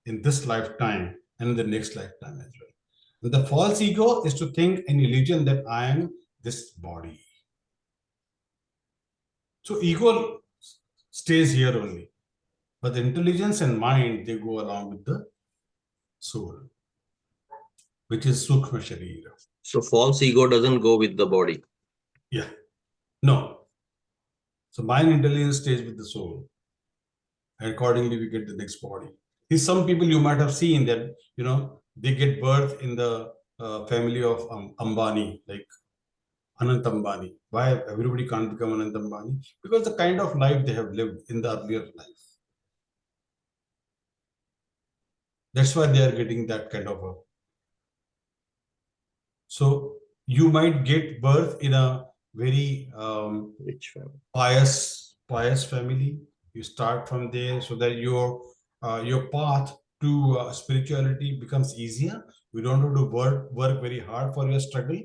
in this lifetime and in the next lifetime as well. And the false ego is to think an illusion that I am this body. So ego stays here only, but the intelligence and mind, they go along with the soul, which is Sukshma Sharira. So false ego doesn't go with the body. Yeah. No. So mind intelligence stays with the soul. And accordingly, we get the next body. These some people you might have seen that, they get birth in the family of Ambani, like Anant Ambani. Why everybody can't become Anant Ambani? Because the kind of life they have lived in the earlier life. That's why they are getting that kind of a. So you might get birth in a very Rich family. pious family. You start from there so that your path to spirituality becomes easier. You don't have to work very hard for your struggle.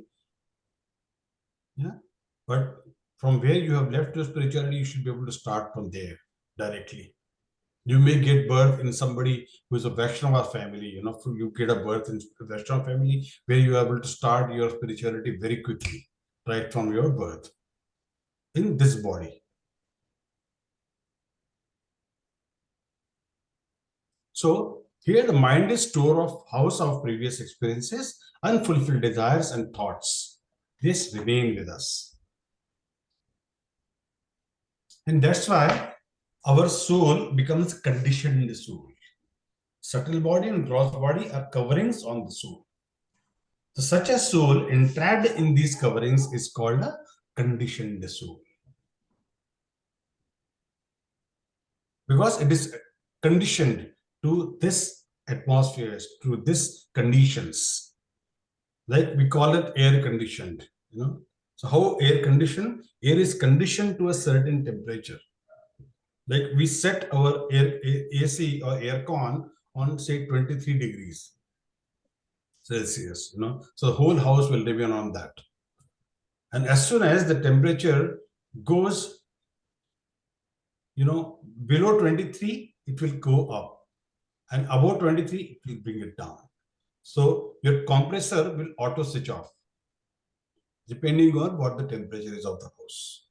Yeah, but from where you have left your spirituality, you should be able to start from there directly. You may get birth in somebody who is a Vaishnava family, you get a birth in a Vaishnava family where you are able to start your spirituality very quickly, right from your birth in this body. So here the mind is store of house of previous experiences, unfulfilled desires and thoughts. This remain with us. And that's why our soul becomes conditioned in the soul. Subtle body and gross body are coverings on the soul. So such a soul entrapped in these coverings is called a conditioned soul. Because it is conditioned to this atmosphere, to these conditions. Like we call it air conditioned, So how air conditioned? Air is conditioned to a certain temperature. Like we set our AC or aircon on say 23 degrees Celsius, So the whole house will remain on that. And as soon as the temperature goes, below 23, it will go up. And above 23, it will bring it down. So your compressor will auto switch off, depending on what the temperature is of the house.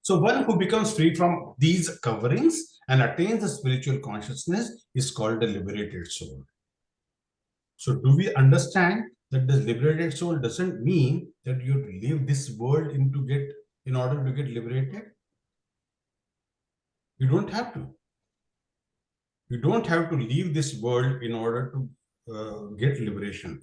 So one who becomes free from these coverings and attains the spiritual consciousness is called a liberated soul. So do we understand that the liberated soul doesn't mean that you leave this world in order to get liberated? You don't have to. You don't have to leave this world in order to get liberation.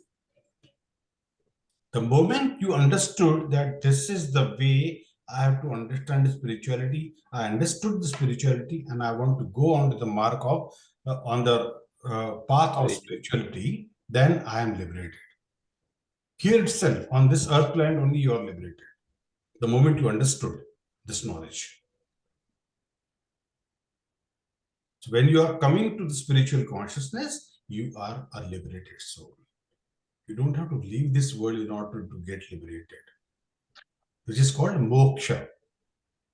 The moment you understood that this is the way I have to understand the spirituality, I understood the spirituality and I want to go on to the mark of, on the path of spirituality, then I am liberated. Here itself, on this earth planet, only you are liberated. The moment you understood this knowledge. So when you are coming to the spiritual consciousness, you are a liberated soul. You don't have to leave this world in order to get liberated, which is called moksha.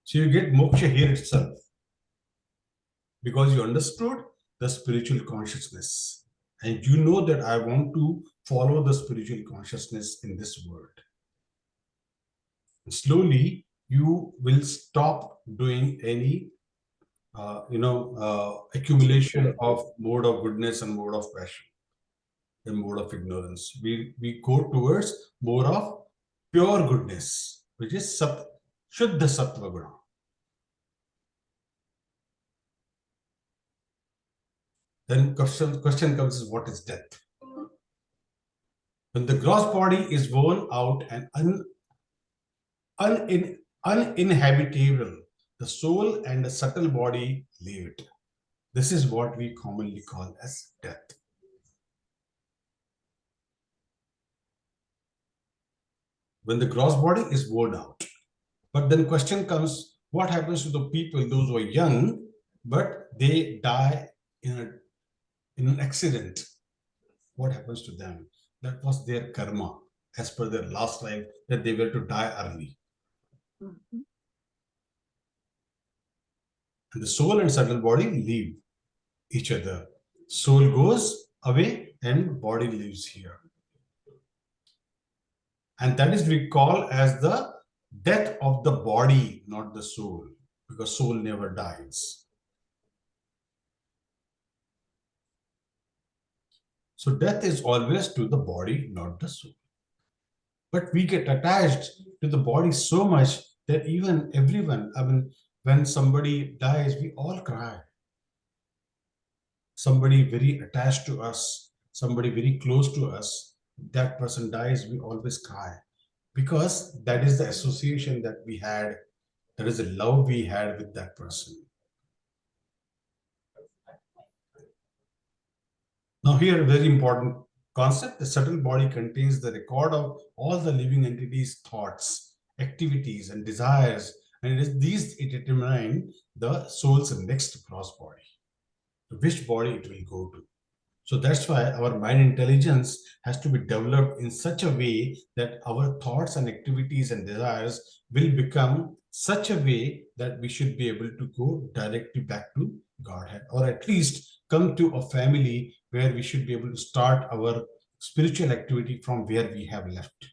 So you get moksha here itself because you understood the spiritual consciousness and you know that I want to follow the spiritual consciousness in this world. And slowly, you will stop doing any accumulation of mode of goodness and mode of passion and mode of ignorance. We go towards more of pure goodness, which is Shuddha Sattva Guna. Then question comes is what is death? When the gross body is worn out and uninhabitable, the soul and the subtle body leave it. This is what we commonly call as death. When the gross body is worn out. But then question comes, what happens to the people, those who are young, but they die in an accident? What happens to them? That was their karma, as per their last life, that they were to die early. Mm-hmm. And the soul and subtle body leave each other. Soul goes away and body lives here. And that is we call as the death of the body, not the soul, because soul never dies. So death is always to the body, not the soul. But we get attached to the body so much that even everyone, I mean, when somebody dies, we all cry. Somebody very attached to us, somebody very close to us, that person dies, we always cry. Because that is the association that we had, that is the love we had with that person. Now here, very important concept, the subtle body contains the record of all the living entities' thoughts, activities, and desires, and it is these it determine the soul's next cross body, which body it will go to. So that's why our mind intelligence has to be developed in such a way that our thoughts and activities and desires will become such a way that we should be able to go directly back to Godhead, or at least come to a family where we should be able to start our spiritual activity from where we have left.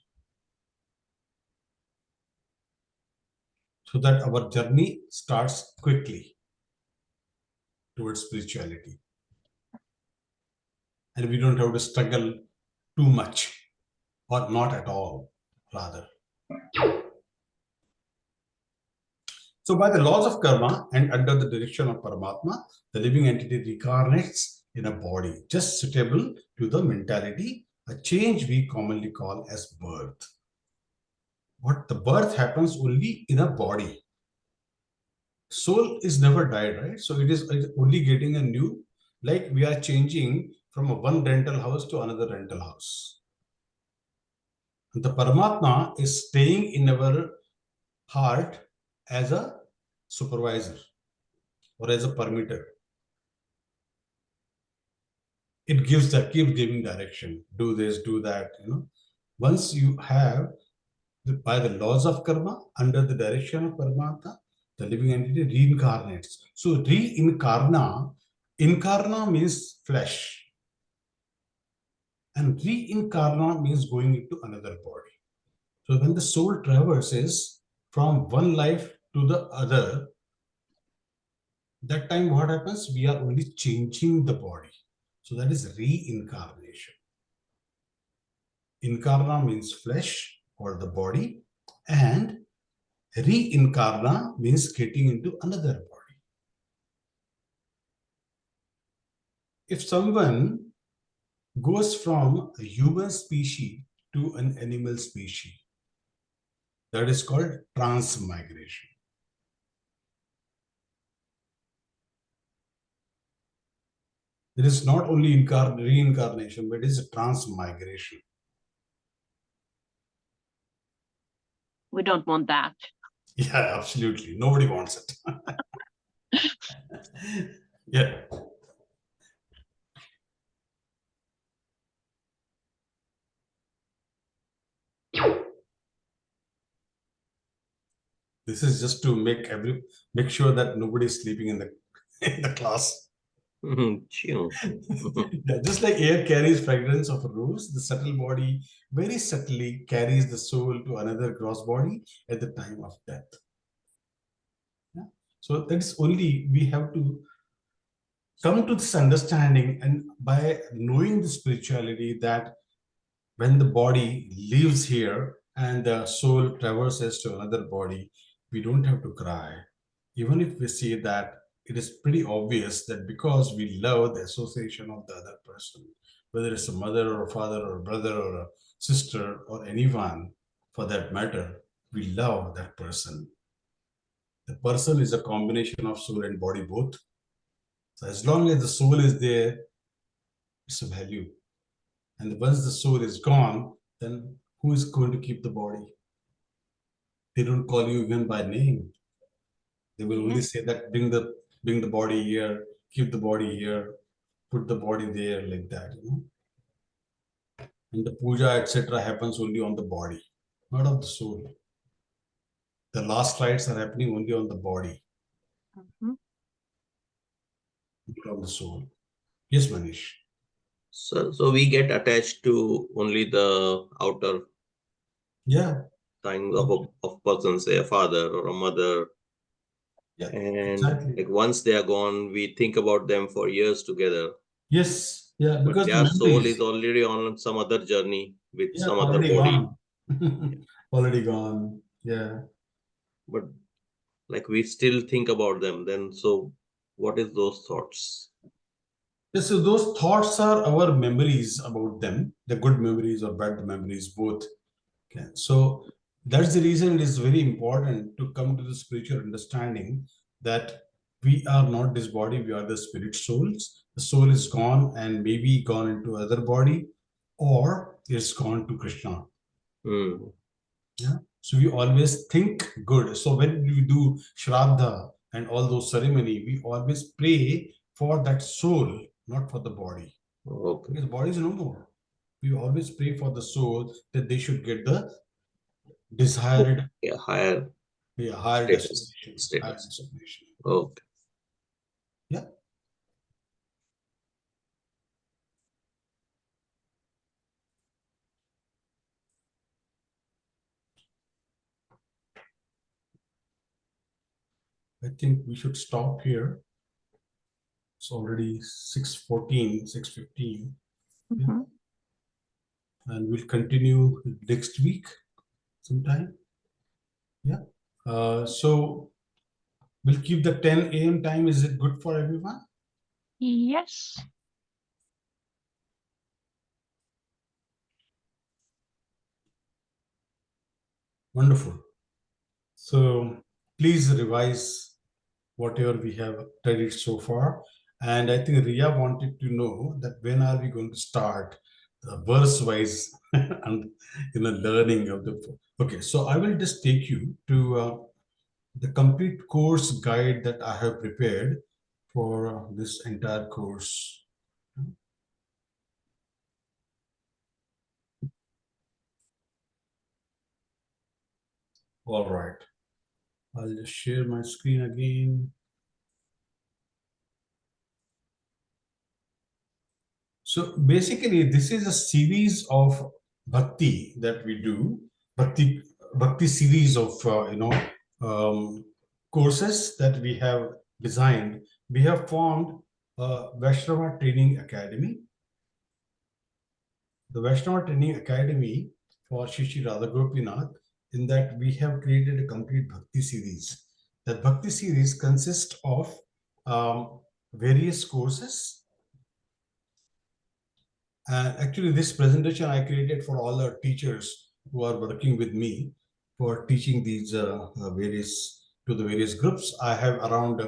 So that our journey starts quickly towards spirituality. And we don't have to struggle too much, or not at all, rather. So by the laws of karma and under the direction of Paramatma, the living entity reincarnates in a body just suitable to the mentality, a change we commonly call as birth. What the birth happens only in a body. Soul is never died, right? So it is only getting a new, like we are changing from one rental house to another rental house. The Paramatma is staying in our heart as a supervisor or as a permitter. It gives that, keep giving direction, do this, do that, Once you have, by the laws of karma, under the direction of Paramatma, the living entity reincarnates. So incarna means flesh. And reincarna means going into another body. So when the soul traverses from one life to the other, that time what happens? We are only changing the body. So that is reincarnation. Incarna means flesh or the body, and reincarna means getting into another body. If someone goes from a human species to an animal species, that is called transmigration. It is not only reincarnation, but it is a transmigration. We don't want that. Yeah, absolutely. Nobody wants it. Yeah. This is just to make sure that nobody is sleeping in the class. Yeah, just like air carries fragrance of a rose, the subtle body very subtly carries the soul to another gross body at the time of death. Yeah? So that is only, we have to come to this understanding, and by knowing the spirituality, that when the body leaves here and the soul traverses to another body, we don't have to cry. Even if we see that it is pretty obvious that because we love the association of the other person, whether it's a mother or a father or a brother or a sister or anyone for that matter, we love that person. The person is a combination of soul and body both. So as long as the soul is there, it's a value. And once the soul is gone, then who is going to keep the body? They don't call you even by name. They will only say that bring the body here, keep the body here, put the body there, like that, And the puja, etc., happens only on the body, not on the soul. The last rites are happening only on the body, not on the soul. Yes, Manish. So we get attached to only the outer kind of person, say a father or a mother. Yeah, and exactly. like once they are gone, we think about them for years together. Yes. Yeah, But because the their soul memories, is already on some other journey with yeah, some other already body. gone. Already gone. Yeah. But like we still think about them. Then so what is those thoughts? Yeah, so those thoughts are our memories about them, the good memories or bad memories, both. Okay. So that's the reason it is very important to come to the spiritual understanding that we are not this body, we are the spirit souls. The soul is gone and maybe gone into other body or it's gone to Krishna. Hmm. Yeah. So we always think good. So when we do Shraddha and all those ceremony, we always pray for that soul, not for the body. Okay. Because the body is no more. We always pray for the soul that they should get the desired, Yeah, higher higher status. destination. Higher Status. destination. Okay. Yeah. I think we should stop here. It's already 6:14, 6:15. Yeah. And we'll continue next week sometime. Yeah. So we'll keep the 10 a.m. time. Is it good for everyone? Yes. Wonderful. So please revise whatever we have studied so far. And I think Ria wanted to know that when are we going to start the verse-wise and learning of the. Okay, so I will just take you to the complete course guide that I have prepared for this entire course. All right, I'll just share my screen again. So basically, this is a series of bhakti that we do, bhakti series of courses that we have designed. We have formed a Vaishnava Training Academy. The Vaishnava Training Academy for Shri Shri Radha Gopinath, in that we have created a complete bhakti series. That bhakti series consists of various courses. And actually, this presentation I created for all the teachers who are working with me for teaching these various groups. I have around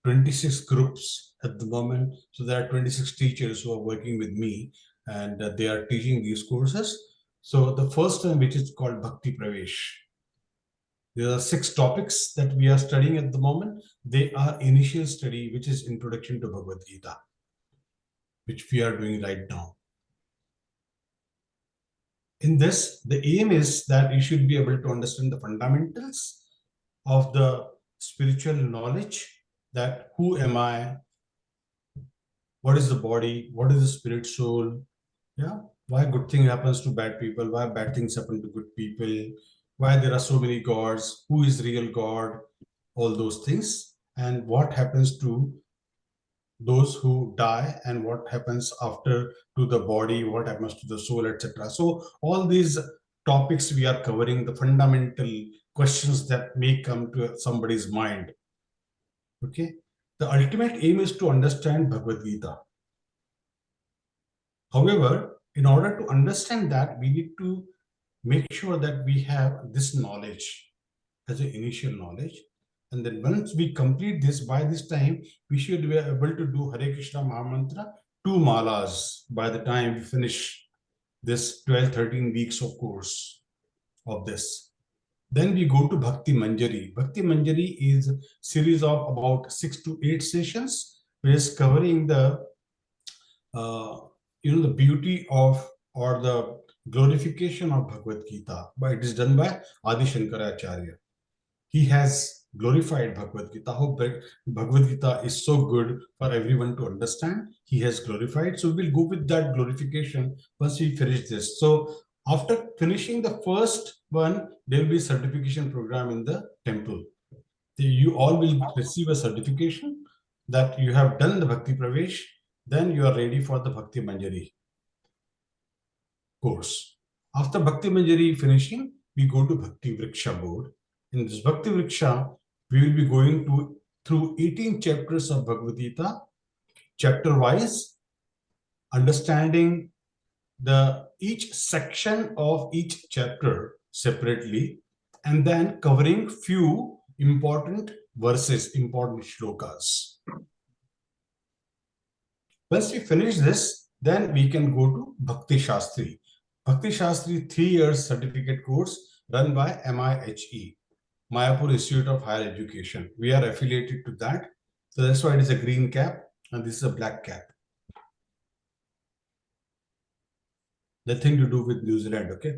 26 groups at the moment. So there are 26 teachers who are working with me and they are teaching these courses. So the first one, which is called Bhakti Pravesh. There are 6 topics that we are studying at the moment. They are initial study, which is Introduction to Bhagavad Gita, which we are doing right now. In this, the aim is that you should be able to understand the fundamentals of the spiritual knowledge, that who am I, what is the body, what is the spirit soul, yeah, why good thing happens to bad people, why bad things happen to good people, why there are so many gods, who is real God, all those things, and what happens to those who die and what happens after to the body, what happens to the soul, etc. So all these topics we are covering, the fundamental questions that may come to somebody's mind. Okay, the ultimate aim is to understand Bhagavad Gita. However, in order to understand that, we need to make sure that we have this knowledge as an initial knowledge. And then once we complete this, by this time, we should be able to do Hare Krishna Mahamantra 2 malas by the time we finish this 12, 13 weeks of course of this. Then we go to Bhakti Manjari. Bhakti Manjari is a series of about 6 to 8 sessions, which is covering the the beauty of or the glorification of Bhagavad Gita. But it is done by Adi Shankaracharya. He has glorified Bhagavad Gita. How Bhagavad Gita is so good for everyone to understand. He has glorified. So we'll go with that glorification once we finish this. So after finishing the first one, there will be a certification program in the temple. You all will receive a certification that you have done the Bhakti Pravesh then you are ready for the Bhakti Manjari course. After Bhakti Manjari finishing, we go to Bhakti Vriksha board. In this Bhakti Vriksha, we will be going through 18 chapters of Bhagavad Gita, chapter wise, understanding each section of each chapter separately, and then covering few important verses, important shlokas. Once we finish this, then we can go to Bhakti Shastri. Bhakti Shastri 3 years certificate course run by MIHE, Mayapur Institute of Higher Education. We are affiliated to that. So that's why it is a green cap and this is a black cap. Nothing to do with New Zealand, okay?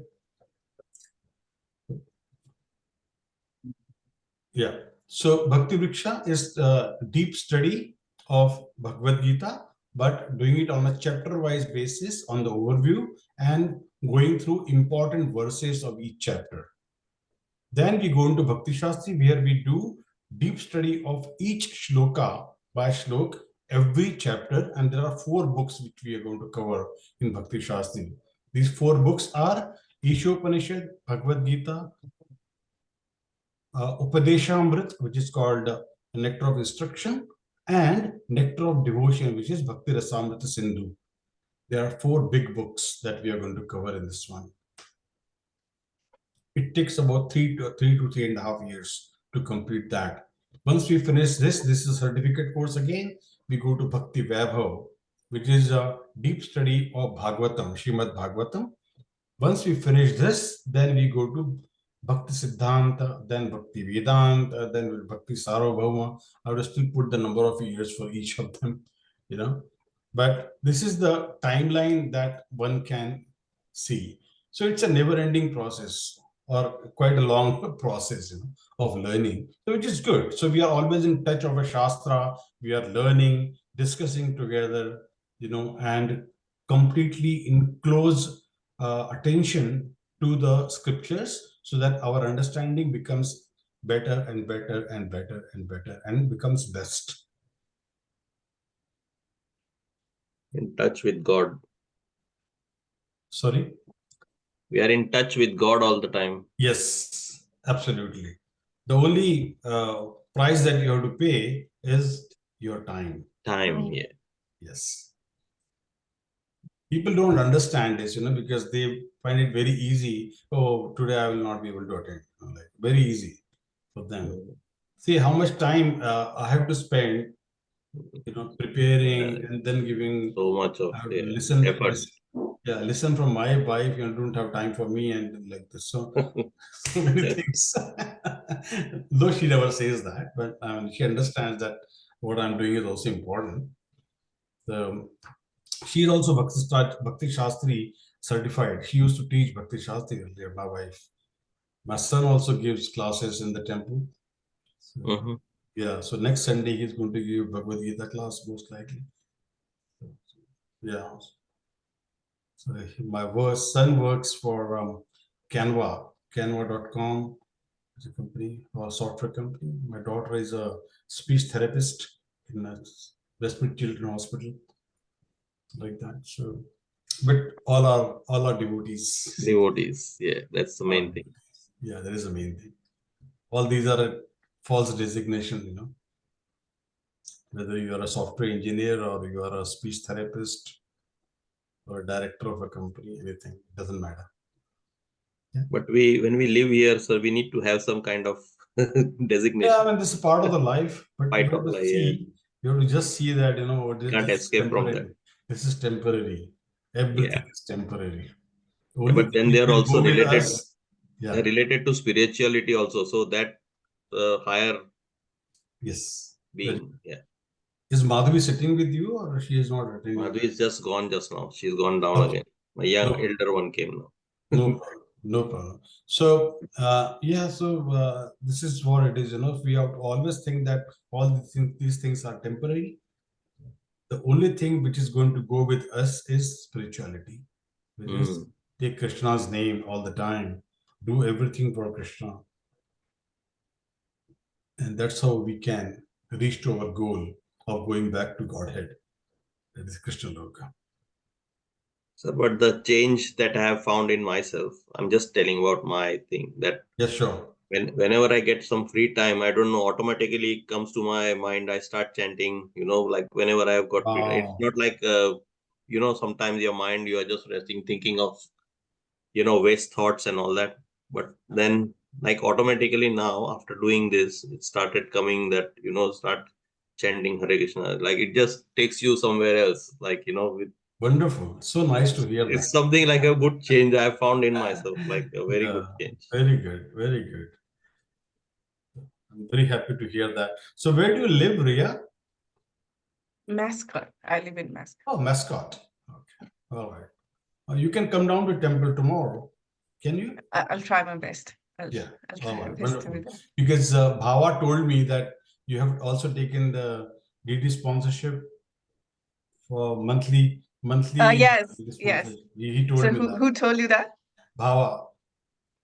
Yeah. So Bhakti Vriksha is the deep study of Bhagavad Gita, but doing it on a chapter-wise basis on the overview and going through important verses of each chapter. Then we go into Bhakti Shastri, where we do deep study of each shloka by shlok, every chapter, and there are 4 books which we are going to cover in Bhakti Shastri. These 4 books are Ishopanishad, Bhagavad Gita, Upadeshamrit, which is called Nectar of Instruction, and Nectar of Devotion, which is Bhakti Rasamrita Sindhu. There are 4 big books that we are going to cover in this one. It takes about 3 to 3.5 years to complete that. Once we finish this is a certificate course again. We go to Bhakti Vaibhav, which is a deep study of Bhagavatam, Srimad Bhagavatam. Once we finish this, then we go to Bhakti Siddhanta, then Bhakti Vedanta, then Bhakti Sarvabhauma. I would still put the number of years for each of them, you know. But this is the timeline that one can see. So it's a never-ending process, or quite a long process, you know, of learning, so which is good. So we are always in touch of a Shastra. We are learning, discussing together, you know, and completely in close attention to the scriptures, so that our understanding becomes better and better and better and better and becomes best. In touch with God. Sorry? We are in touch with God all the time. Yes, absolutely. The only price that you have to pay is your time. Time, yeah. Yes. People don't understand this, you know, because they find it very easy. Oh, today I will not be able to attend. You know, like very easy for them. See how much time I have to spend, you know, preparing and then giving. So much of effort. Listen from my wife. You don't have time for me, and like this. So many things. Though she never says that, but she understands that what I'm doing is also important. So she is also Bhakti Shastri certified. She used to teach Bhakti Shastri earlier, my wife. My son also gives classes in the temple. So, yeah, so next Sunday he's going to give Bhagavad Gita class, most likely. Yeah. So my son works for Canva.com. It's a company or software company. My daughter is a speech therapist in a Westmead Children's Hospital, like that. So, but all are devotees. Devotees, yeah, that's the main thing. Yeah, that is the main thing. All these are a false designation, you know. Whether you are a software engineer or you are a speech therapist or a director of a company, anything, doesn't matter. Yeah. But when we live here, so we need to have some kind of designation. Yeah, I mean, this is part of the life, but you have to see, you have to just see that, you know, this is temporary. This is temporary. Everything is temporary. Yeah, but then they are also related to spirituality also, so that higher being. Yeah. Is Madhavi sitting with you, or she is not attending? Madhavi is just gone just now. She's gone down again. My elder one came now. No problem. No problem. So this is what it is. You know, we have to always think that all these things are temporary. The only thing which is going to go with us is spirituality. Which is take Krishna's name all the time. Do everything for Krishna. And that's how we can reach to our goal of going back to Godhead. That is Krishna Loka. So, but the change that I have found in myself, I'm just telling about my thing, that Yes, sure. whenever I get some free time, I don't know, automatically it comes to my mind, I start chanting, like whenever I have got free time. It's Wow. not like, sometimes your mind, you are just resting, thinking of, waste thoughts and all that. But then, like automatically now, after doing this, it started coming that, start chanting Hare Krishna. Like it just takes you somewhere else. Like, Wonderful. So nice to hear it's that. something like a good change I found in myself, like a very good Yeah, change. very good. Very good. I'm very happy to hear that. So where do you live, Ria? Mascot. I live in Mascot. Oh, Mascot. Okay. All right. You can come down to temple tomorrow. Can you? I'll try my best. Yeah. I'll All try my right. best to be Wonderful. there. Because Bhava told me that you have also taken the DD sponsorship for monthly Yes, DD yes. sponsorship. He told So me who that. who told you that? Bhava.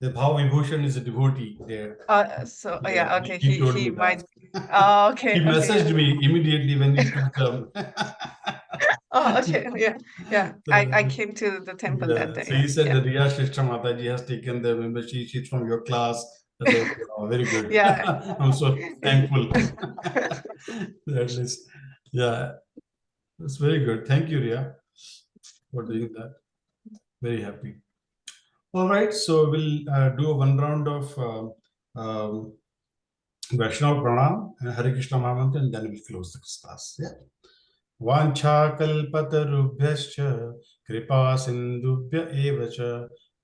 The Bhava Vibhushan is a devotee there. Yeah, okay. He told He me that. might. Oh, okay, He okay. messaged me immediately when he took them. Oh, okay. Yeah, yeah. I So, came to the temple that yeah. day. So he said Yeah, that Riya Shrishta Mataji has taken the membership. She's from your class. I said, oh, very good. yeah. I'm so thankful. That is, yeah, that's very good. Thank you, Riya, for doing that. Very happy. All right, so we'll do one round of Vaishnav Pranam and Hare Krishna Mahamantra, and then we'll close the class. Yeah. वाञ्छाकल्पतरुभ्यश्च कृपा सिन्धुभ्य एव च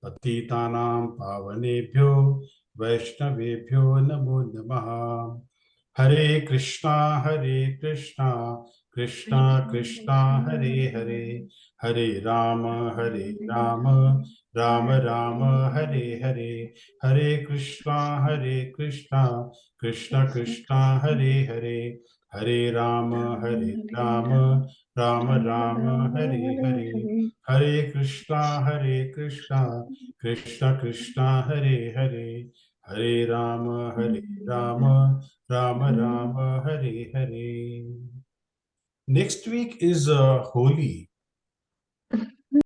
पतितानां पावनेभ्यो वैष्णवेभ्यो नमो नमः हरे Krishna Krishna Krishna Hare Hare Hare Ram Ram Ram Hare Hare Hare Krishna Krishna Krishna Hare Hare Hare Ram Ram Ram Hare Hare Hare Krishna Krishna Krishna Hare Hare Hare Ram Ram Ram Hare Hare. Next week is Holi.